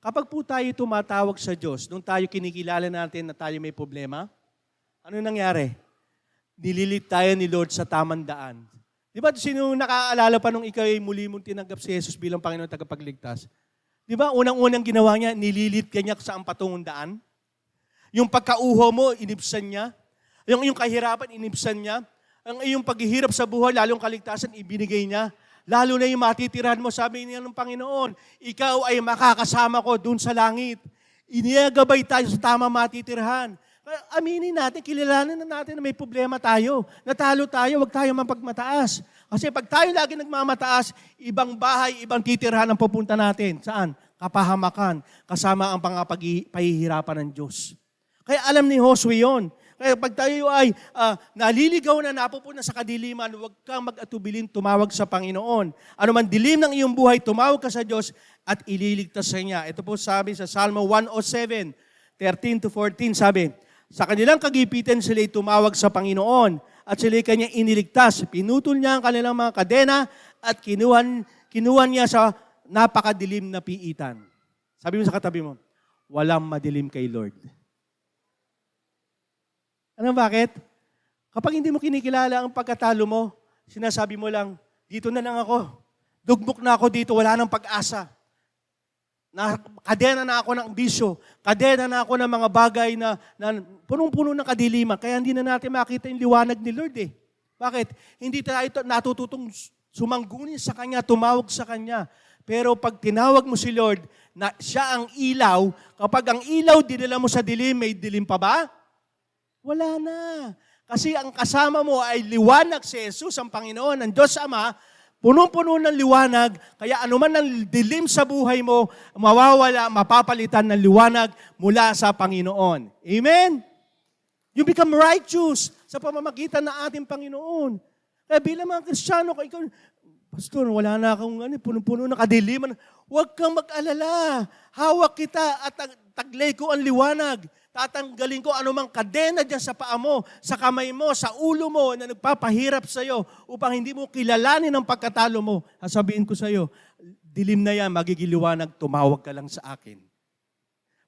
Kapag po tayo tumatawag sa Diyos, nung tayo kinikilala natin na tayo may problema, ano nangyari? Nililit tayo ni Lord sa tamang daan. Di ba sino nakaalala pa nung ikaw ay muli mong tinanggap si Jesus bilang Panginoon tagapagligtas? Di ba unang-unang ginawa niya, nililit ka niya sa ang patungong daan? Yung pagkauho mo, inibsan niya. Yung kahirapan, inibsan niya. Ang iyong paghihirap sa buhay, lalong kaligtasan, ibinigay niya. Lalo na yung matitirahan mo, sabi niya ng Panginoon, ikaw ay makakasama ko dun sa langit. Iniyagabay tayo sa tama matitirahan. Aminin natin, kilalanin na natin na may problema tayo. Natalo tayo, huwag tayo mapagmataas. Kasi pag tayo lagi nagmamataas, ibang bahay, ibang titirhan ang pupunta natin. Saan? Kapahamakan, kasama ang pahihirapan ng Diyos. Kaya alam ni Josue yun. Kaya pag tayo ay naliligaw na napupunta sa kadiliman, huwag kang mag-atubilin tumawag sa Panginoon. Ano man dilim ng iyong buhay, tumawag ka sa Diyos at ililigtas sa niya. Ito po sabi sa Salmo 107:13-14, sabi, sa kanilang kagipitan sila'y tumawag sa Panginoon at sila'y kanyang iniligtas. Pinutol niya ang kanilang mga kadena at kinuhan niya sa napakadilim na piitan. Sabi mo sa katabi mo, walang madilim kay Lord. Ano bakit? Kapag hindi mo kinikilala ang pagkatalo mo, sinasabi mo lang, dito na lang ako. Dugmok na ako dito, wala nang pag-asa. Kadena na ako ng bisyo. Kadena na ako ng mga bagay na punong-puno ng kadiliman. Kaya hindi na natin makita yung liwanag ni Lord eh. Bakit? Hindi tayo natututong sumanggunin sa Kanya, tumawag sa Kanya. Pero pag tinawag mo si Lord na siya ang ilaw, kapag ang ilaw dinala mo sa dilim, may dilim pa ba? Wala na. Kasi ang kasama mo ay liwanag si Jesus, ang Panginoon, ang Diyos Ama, punong-puno ng liwanag, kaya anuman ang dilim sa buhay mo, mawawala, mapapalitan ng liwanag mula sa Panginoon. Amen? You become righteous sa pamamagitan ng ating Panginoon. Kaya bilang mga Kristiyano, ikaw, Pastor, wala na akong punong-puno na kadiliman. Huwag kang mag-alala. Hawak kita at taglay ko ang liwanag. Tatanggalin ko anumang kadena dyan sa paa mo, sa kamay mo, sa ulo mo na nagpapahirap sa iyo upang hindi mo kilalanin ang pagkatalo mo. Sasabihin ko sa iyo, dilim na yan, magiging liwanag, tumawag ka lang sa akin.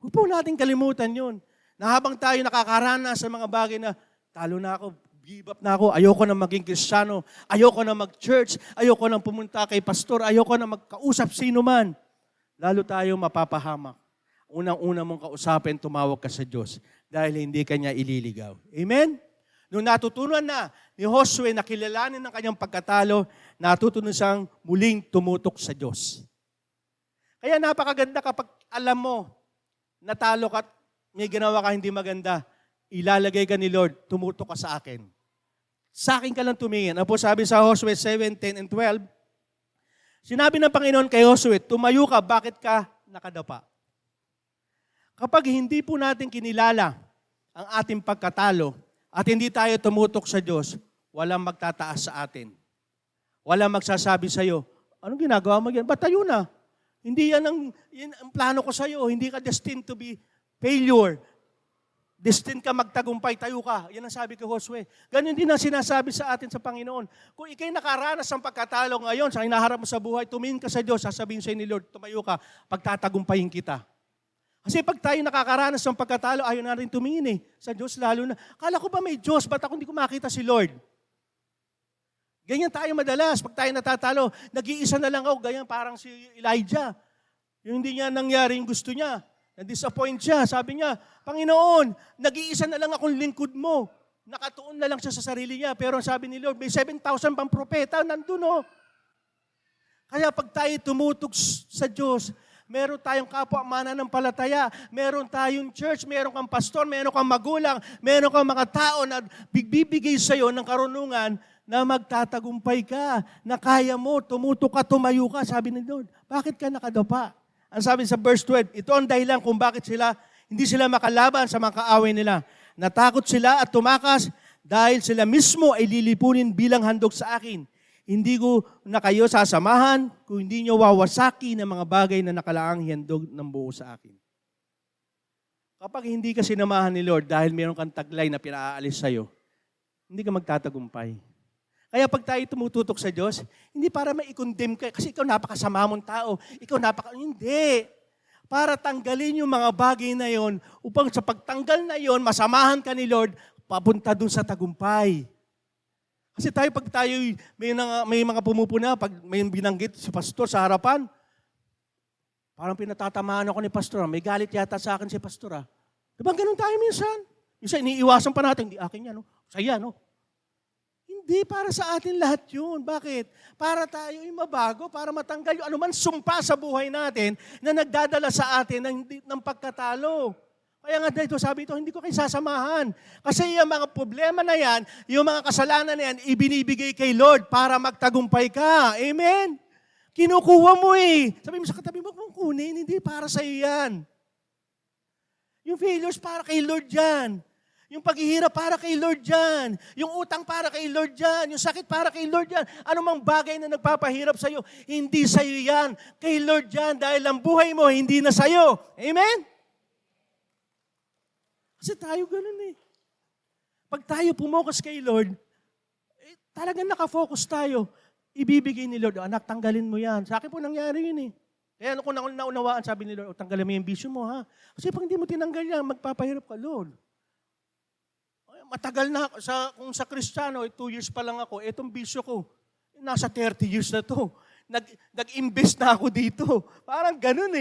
Huwag po natin kalimutan yun. Na habang tayo nakakaranas sa mga bagay na talo na ako, give up na ako, ayoko na maging Kristiyano, ayoko na mag-church, ayoko na pumunta kay pastor, ayoko na magkausap sino man. Lalo tayo mapapahamak. Unang-una mong kausapin, tumawag ka sa Diyos dahil hindi ka niya ililigaw. Amen? Nung natutunan na ni Josue na kilalanin ng kanyang pagkatalo, natutunan siyang muling tumutok sa Diyos. Kaya napakaganda kapag alam mo, natalo ka at may ginawa ka hindi maganda, ilalagay ka ni Lord, tumutok ka sa akin. Sa akin ka lang tumingin. Ano po sabi sa Josue 7, 10, and 12? Sinabi ng Panginoon kay Josue, tumayo ka, bakit ka nakadapa? Kapag hindi po natin kinilala ang ating pagkatalo at hindi tayo tumutok sa Diyos, walang magtataas sa atin. Walang magsasabi sa iyo, anong ginagawa mo yan? Ba't tayo na? Hindi yan ang plano ko sa iyo. Hindi ka destined to be failure. Destined ka magtagumpay, tayo ka. Yan ang sabi kay Josue. Ganyan din ang sinasabi sa atin sa Panginoon. Kung ikay nakaranas ng pagkatalo ngayon, sa hinaharap mo sa buhay, tumingin ka sa Diyos, sasabihin sa ni Lord, tumayo ka, pagtatagumpayin kita. Kasi pag tayo nakakaranas ng pagkatalo, ayaw na rin tumingin sa Diyos lalo na. Kala ko ba may Diyos, ba't ako hindi ko makita si Lord? Ganyan tayo madalas, pag tayo natatalo, nag-iisa na lang ako, ganyan parang si Elijah. Yung hindi niya nangyari yung gusto niya. Na-disappoint siya. Sabi niya, Panginoon, nag-iisa na lang akong lingkod mo. Nakatuon na lang siya sa sarili niya. Pero sabi ni Lord, may 7,000 pang propeta, nandun. Kaya pag tayo tumutok sa Diyos, meron tayong kapwa mananampalataya, meron tayong church, meron kang pastor, meron kang magulang, meron kang mga tao na bibigay sa iyo ng karunungan na magtatagumpay ka, na kaya mo, tumutok ka, tumayo ka. Sabi ni Lord, bakit ka nakadapa? Ang sabi sa verse 12, ito ang dahilan kung bakit hindi sila makalaban sa mga kaaway nila. Natakot sila at tumakas dahil sila mismo ay lilipunin bilang handog sa akin. Hindi ko na kayo sasamahan kung hindi nyo wawasaki ng mga bagay na nakalaang handog ng buo sa akin. Kapag hindi ka sinamahan ni Lord dahil mayroon kang taglay na pinaalis sa'yo, hindi ka magtatagumpay. Kaya pag tayo tumututok sa Diyos, hindi para mai-condemn ka, kasi ikaw napakasama mong tao, hindi. Para tanggalin yung mga bagay na yon, upang sa pagtanggal na yon, masamahan ka ni Lord, papunta dun sa tagumpay. Kasi pag tayo may mga pumupuna, pag may binanggit si pastor sa harapan, parang pinatatamaan ako ni pastor, may galit yata sa akin si pastor. Diba ganun tayo minsan? Minsan iniiwasan pa natin, hindi akin yan, saya, no? Hindi, para sa atin lahat yun. Bakit? Para tayo ay mabago, para matanggal yung anuman sumpa sa buhay natin na nagdadala sa atin ng pagkatalo. Kaya nga dito, sabi ito, hindi ko kayo sasamahan. Kasi yung mga problema na yan, yung mga kasalanan na yan, ibinibigay kay Lord para magtagumpay ka. Amen? Kinukuha mo Sabi mo sa katabi mo, kung kunin, hindi para sa iyo yan. Yung failures para kay Lord yan. Yung paghihirap para kay Lord yan. Yung utang para kay Lord yan. Yung sakit para kay Lord yan. Anumang bagay na nagpapahirap sa'yo, hindi sa'yo yan. Kay Lord yan dahil ang buhay mo hindi na sa'yo. Amen? Kasi tayo ganun Pag tayo pumokus kay Lord, talagang nakafocus tayo. Ibibigay ni Lord, anak, tanggalin mo yan. Sa akin po nangyari yun Kaya kung naunawaan, sabi ni Lord, tanggalin mo yung bisyo mo Kasi pag hindi mo tinanggal yan, magpapahirap ka, Lord. Matagal na, kung sa Kristiyano, 2 years pa lang ako, etong bisyo ko, nasa 30 years na to. Nag-invest na ako dito. Parang ganun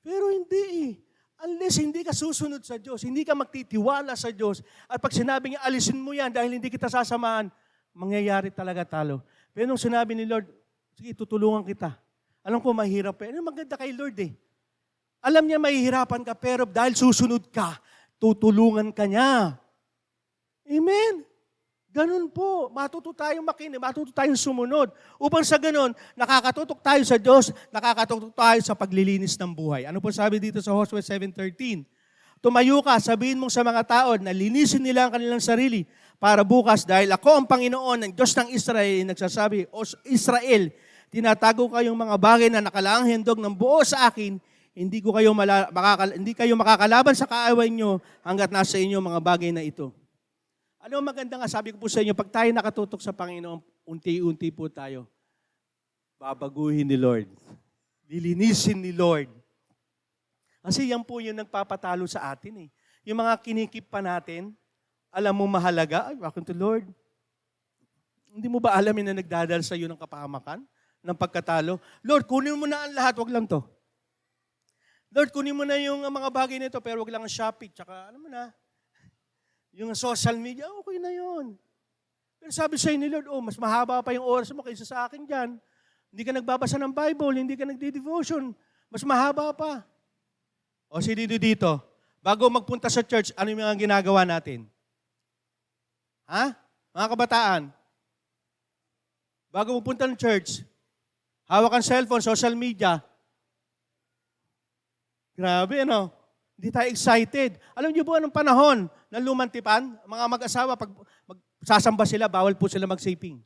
Pero hindi Unless hindi ka susunod sa Diyos, hindi ka magtitiwala sa Diyos, at pag sinabi niya, alisin mo yan dahil hindi kita sasamahan, mangyayari talaga talo. Pero nung sinabi ni Lord, sige, tutulungan kita. Alam ko mahirap eh. Ano maganda kay Lord eh. Alam niya mahihirapan ka, pero dahil susunod ka, tutulungan ka niya. Amen? Ganun po. Matuto tayong makinig, matuto tayong sumunod. Upang sa ganun, nakakatutok tayo sa Diyos, nakakatutok tayo sa paglilinis ng buhay. Ano po sabi dito sa Joshua 7:13? Tumayo ka, sabihin mong sa mga tao na linisin nila ang kanilang sarili para bukas dahil ako ang Panginoon ng Diyos ng Israel, nagsasabi, O Israel, tinatago kayong mga bagay na nakalaang handog ng buo sa akin, hindi kayo makakalaban sa kaaway nyo hanggat nasa inyo mga bagay na ito. Ano ang maganda nga, sabi ko po sa inyo, pag tayo nakatutok sa Panginoon, unti-unti po tayo, babaguhin ni Lord. Lilinisin ni Lord. Kasi yan po yung nagpapatalo sa atin eh. Yung mga kinikip pa natin, alam mo mahalaga, ay, welcome to Lord. Hindi mo ba alamin na nagdadal sa iyo ng kapahamakan, ng pagkatalo? Lord, kunin mo na ang lahat, wag lang to. Lord, kunin mo na yung mga bagay nito, pero wag lang ang Shopee, tsaka ano mo na, yung social media, okay na yun. Pero sabi sa'yo ni Lord, mas mahaba pa yung oras mo kaysa sa akin dyan. Hindi ka nagbabasa ng Bible, hindi ka nagdi-devotion. Mas mahaba pa. O si dito, bago magpunta sa church, ano yung mga ginagawa natin? Ha? Mga kabataan, bago magpunta ng church, hawak ang cellphone, social media. Grabe, ano? Hindi tayo excited. Alam niyo po anong panahon na lumantipan? Mga mag-asawa, pag sasamba sila, bawal po sila mag-saping.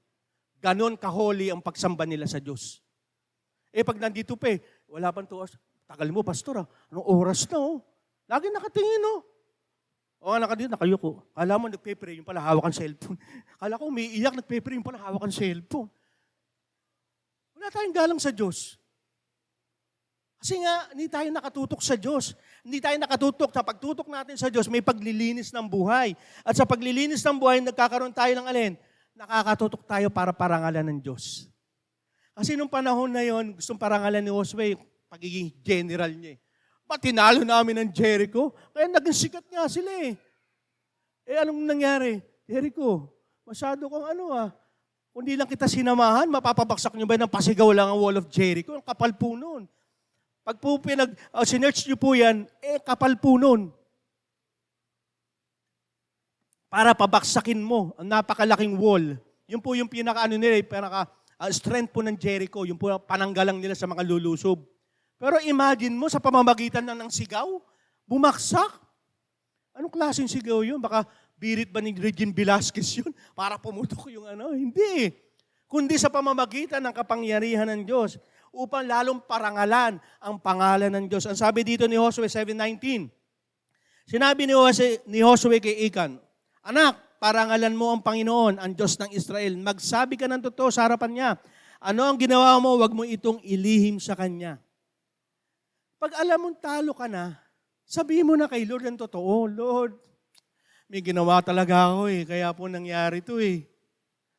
Ganon ka-holy ang pagsamba nila sa Diyos. Pag nandito pa wala pang 2 oras. Tagal mo, pastor Anong oras na Lagi nakatingin nakayuko. Kala mo nagpe-pray, yung pala hawak ang cellphone. Kala ko umiiyak, nagpe-pray, yung pala hawak ang cellphone. Wala tayong galang sa Diyos. Kasi nga, hindi tayo nakatutok sa Diyos. Hindi tayo nakatutok. Sa pagtutok natin sa Diyos, may paglilinis ng buhay. At sa paglilinis ng buhay, nagkakaroon tayo ng alin? Nakakatutok tayo para parangalan ng Diyos. Kasi nung panahon na yon, gustong parangalan ni Josue, pagiging general niya. Ba't tinalo namin ng Jericho? Kaya naging sikat nga sila anong nangyari? Jericho, masyado kang kung di lang kita sinamahan, mapapabaksak niyo ba ng pasigaw lang ang wall of Jericho? Ang kapal po nun. Pag po sinerch niyo po yan, kapal po nun. Para pabaksakin mo ang napakalaking wall. Yun po yung strength po ng Jericho. Yung po pananggalang nila sa mga lulusob. Pero imagine mo, sa pamamagitan ng sigaw, bumaksak. Anong klaseng sigaw yun? Baka birit ba ni Regine Velasquez yun? Para pumutok yung Hindi. Kundi sa pamamagitan ng kapangyarihan ng Diyos upang lalong parangalan ang pangalan ng Diyos. Ang sabi dito ni Joshua 7:19, sinabi ni Joshua kay Achan, Anak, parangalan mo ang Panginoon, ang Diyos ng Israel. Magsabi ka ng totoo sa harapan niya. Ano ang ginawa mo, wag mo itong ilihim sa Kanya. Pag alam mong talo ka na, sabihin mo na kay Lord ang totoo. Lord, may ginawa talaga ako kaya po nangyari ito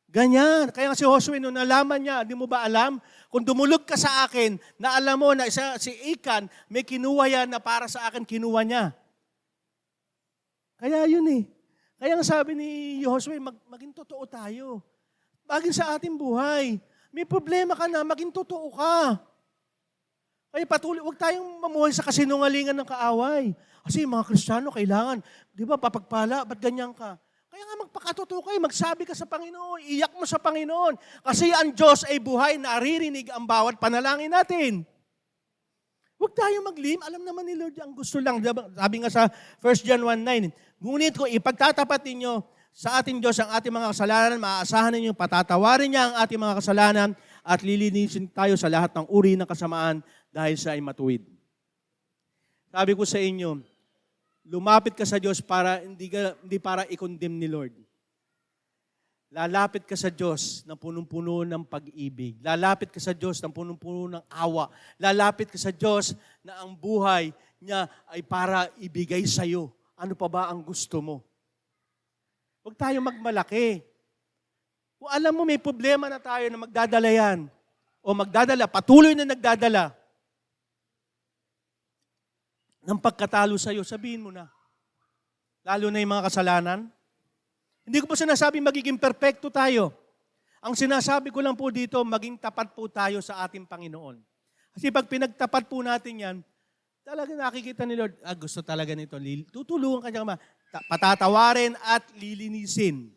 Ganyan. Kaya si Joshua, nung nalaman niya, di mo ba alam? Kung dumulog ka sa akin, na alam mo na si Achan, may kinuha yan na para sa akin, kinuha niya. Kaya yun Kaya nga sabi ni Joshua, maging totoo tayo. Maging sa ating buhay. May problema ka na, maging totoo ka. Kaya patuloy, huwag tayong mamuhay sa kasinungalingan ng kaaway. Kasi mga Kristiyano, kailangan, di ba, papagpala, ba't ganyan ka? Kaya nga magpakatotoo kayo, magsabi ka sa Panginoon, iyak mo sa Panginoon. Kasi ang Diyos ay buhay, naririnig ang bawat panalangin natin. Huwag tayong maglim, alam naman ni Lord ang gusto lang. Sabi nga sa 1 John 1:9, ngunit kung ipagtatapat ninyo sa ating Diyos ang ating mga kasalanan, maaasahan ninyo, patatawarin niya ang ating mga kasalanan at lilinisin tayo sa lahat ng uri ng kasamaan dahil siya ay matuwid. Sabi ko sa inyo, lumapit ka sa Diyos para hindi para i-condemn ni Lord. Lalapit ka sa Diyos na punong-puno ng pag-ibig. Lalapit ka sa Diyos na punong-puno ng awa. Lalapit ka sa Diyos na ang buhay niya ay para ibigay sa iyo. Ano pa ba ang gusto mo? Huwag tayo magmalaki. Kung alam mo may problema na tayo na magdadala yan, o patuloy na nagdadala ng pagkatalo sa iyo, sabihin mo na. Lalo na yung mga kasalanan. Hindi ko po sinasabi magiging perfecto tayo. Ang sinasabi ko lang po dito, maging tapat po tayo sa ating Panginoon. Kasi pag pinagtapat po natin yan, talaga nakikita ni Lord, gusto talaga nito. Tutulungan ka niya patatawarin at lilinisin.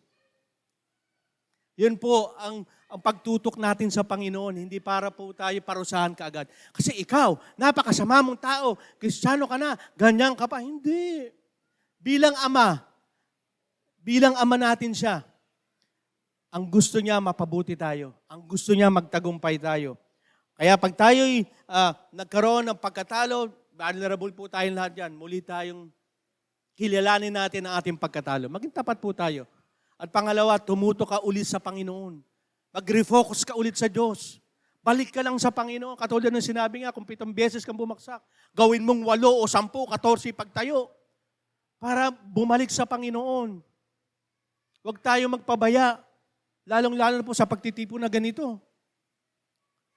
Yun po ang pagtutok natin sa Panginoon, hindi para po tayo parusahan kaagad. Kasi ikaw, napakasama mong tao, Kristiyano ka na, ganyan ka pa. Hindi. Bilang ama natin siya, ang gusto niya mapabuti tayo. Ang gusto niya magtagumpay tayo. Kaya pag tayo'y nagkaroon ng pagkatalo, vulnerable po tayong lahat yan. Muli tayong kilalanin natin ang ating pagkatalo. Maging tapat po tayo. At pangalawa, tumuto ka ulit sa Panginoon. Mag-refocus ka ulit sa Diyos. Balik ka lang sa Panginoon. Katulad ng sinabi nga, kung 7 beses kang bumagsak, gawin mong 8 o 10, 14 pagtayo. Para bumalik sa Panginoon. Huwag tayo magpabaya. Lalong-lalo na po sa pagtitipo na ganito.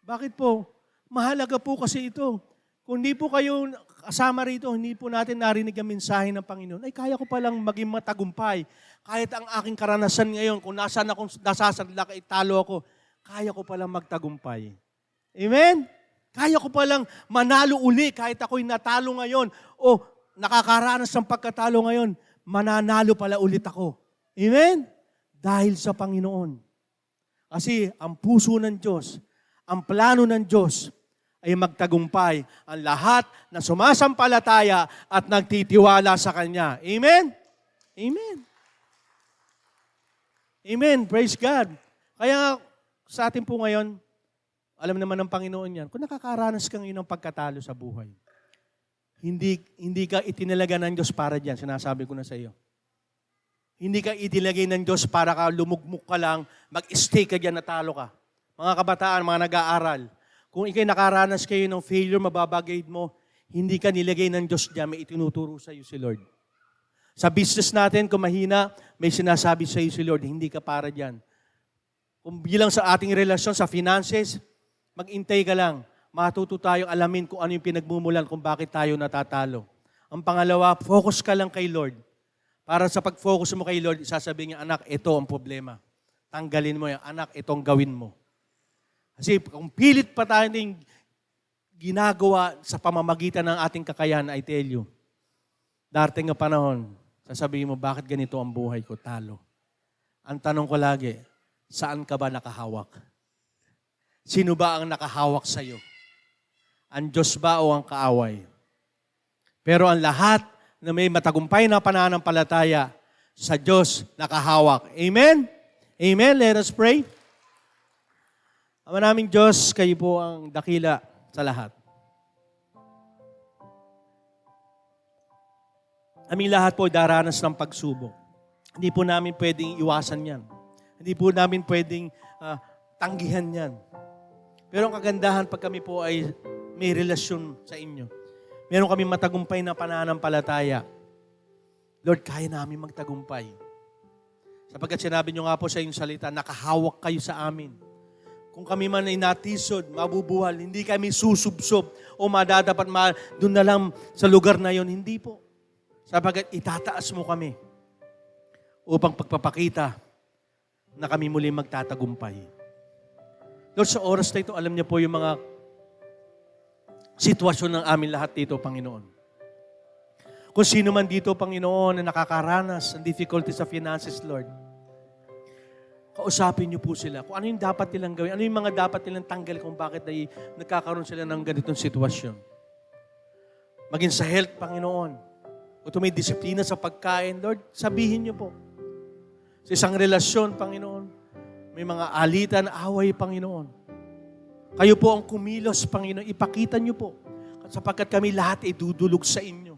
Bakit po? Mahalaga po kasi ito. Kung hindi po kayo kasama rito, hindi po natin narinig ang mensahe ng Panginoon, ay kaya ko palang maging matagumpay. Kahit ang aking karanasan ngayon, kung nasaan akong nasasadla, talo ako, kaya ko palang magtagumpay. Amen? Kaya ko palang manalo uli kahit ako'y natalo ngayon o nakakaranas ng pagkatalo ngayon, mananalo pala ulit ako. Amen? Dahil sa Panginoon. Kasi ang puso ng Diyos, ang plano ng Diyos ay magtagumpay ang lahat na sumasampalataya at nagtitiwala sa Kanya. Amen? Amen. Amen. Praise God. Kaya sa atin po ngayon, alam naman ng Panginoon yan, kung nakakaranas ka ngayon ng pagkatalo sa buhay, hindi ka itinalaga ng Diyos para dyan. Sinasabi ko na sa iyo. Hindi ka itinalagay ng Diyos para ka lumugmok ka lang, mag-stay ka dyan, natalo ka. Mga kabataan, mga nag-aaral, kung ikay nakaranas kayo ng failure, mababagay mo, hindi ka nilagay ng Diyos dyan, may itinuturo sa iyo si Lord. Sa business natin, kung mahina, may sinasabi sa iyo si Lord, hindi ka para dyan. Kung bilang sa ating relasyon, sa finances, mag-intay ka lang. Matuto tayong alamin kung ano yung pinagmumulan, kung bakit tayo natatalo. Ang pangalawa, focus ka lang kay Lord. Para sa pag-focus mo kay Lord, sasabihin niya, anak, ito ang problema. Tanggalin mo yan. Anak, itong gawin mo. Kasi kung pilit pa tayo ng ginagawa sa pamamagitan ng ating kakayahan, I tell you, darating ang panahon, sasabihin mo, bakit ganito ang buhay ko? Talo. Ang tanong ko lagi, saan ka ba nakahawak? Sino ba ang nakahawak sa iyo? Ang Diyos ba o ang kaaway? Pero ang lahat na may matagumpay na pananampalataya, sa Diyos nakahawak. Amen? Amen? Let us pray. Ama naming Diyos, kayo po ang dakila sa lahat. Aming lahat po daranas ng pagsubok. Hindi po namin pwedeng iwasan yan. Hindi po namin pwedeng tanggihan yan. Pero ang kagandahan pag kami po ay may relasyon sa inyo. Meron kami matagumpay na pananampalataya. Lord, kaya namin magtagumpay. Sapagkat sinabi nyo nga po sa inyong salita, nakahawak kayo sa amin. Kung kami man ay natisod, mabubuhal, hindi kami susubsob o madadapat doon na lang sa lugar na yon. Hindi po. Sapagkat itataas mo kami upang pagpapakita na kami muli magtatagumpay. Lord, sa oras na ito, alam niyo po yung mga sitwasyon ng amin lahat dito, Panginoon. Kung sino man dito, Panginoon, na nakakaranas ng difficulty sa finances, Lord, kausapin niyo po sila kung ano yung dapat nilang gawin, ano yung mga dapat nilang tanggal kung bakit ay nagkakaroon sila ng ganitong sitwasyon. Maging sa health, Panginoon, kung may disiplina sa pagkain, Lord, sabihin niyo po. Sa isang relasyon, Panginoon, may mga alitan, away, Panginoon. Kayo po ang kumilos, Panginoon, ipakita niyo po. Sapagkat kami lahat ay dudulog sa inyo.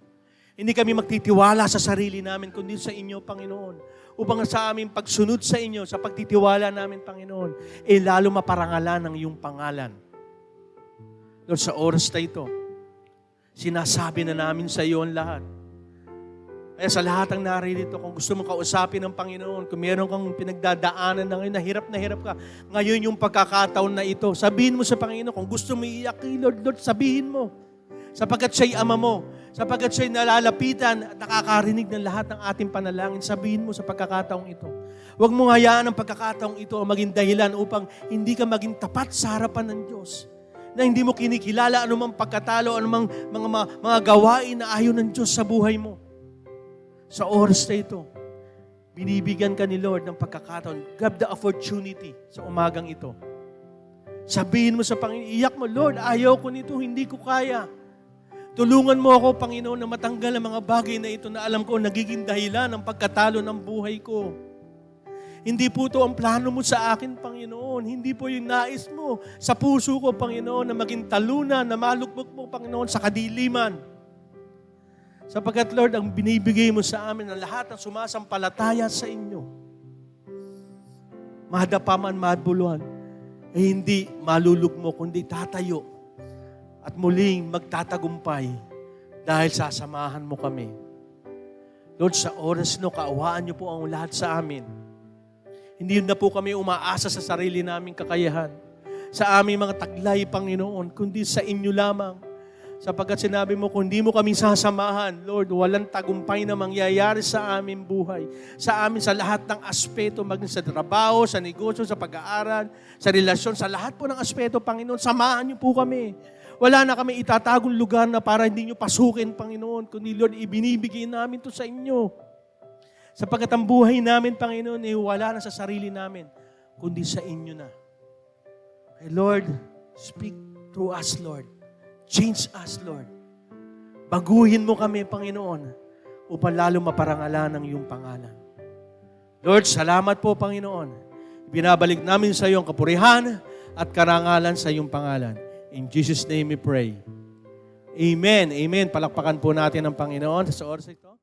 Hindi kami magtitiwala sa sarili namin, kundi sa inyo, Panginoon. Upang sa aming pagsunod sa inyo, sa pagtitiwala namin, Panginoon, lalo maparangalan ang iyong pangalan. Lord, sa oras na ito, sinasabi na namin sa iyo ang lahat. Kaya sa lahat ng naririto, kung gusto mong kausapin ng Panginoon, kung meron kang pinagdadaanan na ngayon, na hirap ka, ngayon yung pagkakataon na ito, sabihin mo sa Panginoon, kung gusto mo iiyak kay Lord, Lord, sabihin mo. Sapagkat siya'y ama mo, sapagkat siya'y nalalapitan at nakakarinig ng lahat ng ating panalangin, sabihin mo sa pagkakataong ito. Huwag mo hayaan ang pagkakataong ito maging dahilan upang hindi ka maging tapat sa harapan ng Diyos. na hindi mo kinikilala anumang pagkatalo, anumang mga gawain na ayaw ng Diyos sa buhay mo. Sa oras na ito, binibigyan ka ni Lord ng pagkakataon. Grab the opportunity sa umagang ito. Sabihin mo sa Panginoon, iyak mo, Lord, ayaw ko nito, hindi ko kaya. Tulungan mo ako, Panginoon, na matanggal ang mga bagay na ito na alam ko nagiging dahilan ng pagkatalo ng buhay ko. Hindi po ito ang plano mo sa akin, Panginoon. Hindi po yung nais mo sa puso ko, Panginoon, na maging talunan, na malukbok mo, Panginoon, sa kadiliman. Sapagkat, Lord, ang binibigay mo sa amin ng lahat ng sumasampalataya sa inyo, madapa man, madbuluhan, hindi malulugmo, kundi tatayo at muling magtatagumpay dahil sasamahan mo kami. Lord, sa oras no, kaawaan niyo po ang lahat sa amin. Hindi na po kami umaasa sa sarili naming kakayahan, sa aming mga taglay, Panginoon, kundi sa inyo lamang. Sapagkat sinabi mo, kung di mo kami sasamahan, Lord, walang tagumpay na mangyayari sa aming buhay. Sa amin, sa lahat ng aspeto, maging sa trabaho, sa negosyo, sa pag-aaral, sa relasyon, sa lahat po ng aspeto, Panginoon, samahan niyo po kami. Wala na kami itatagong lugar na para hindi niyo pasukin, Panginoon, kundi, Lord, ibinibigay namin to sa inyo. Sapagkat ang buhay namin, Panginoon, wala na sa sarili namin, kundi sa inyo na. Hey, Lord, speak through us, Lord. Change us, Lord. Baguhin mo kami, Panginoon, upang lalo maparangalan ang iyong pangalan. Lord, salamat po, Panginoon. Binabalik namin sa iyong kapurihan at karangalan sa iyong pangalan. In Jesus' name we pray. Amen. Amen. Palakpakan po natin ang Panginoon sa oras ito.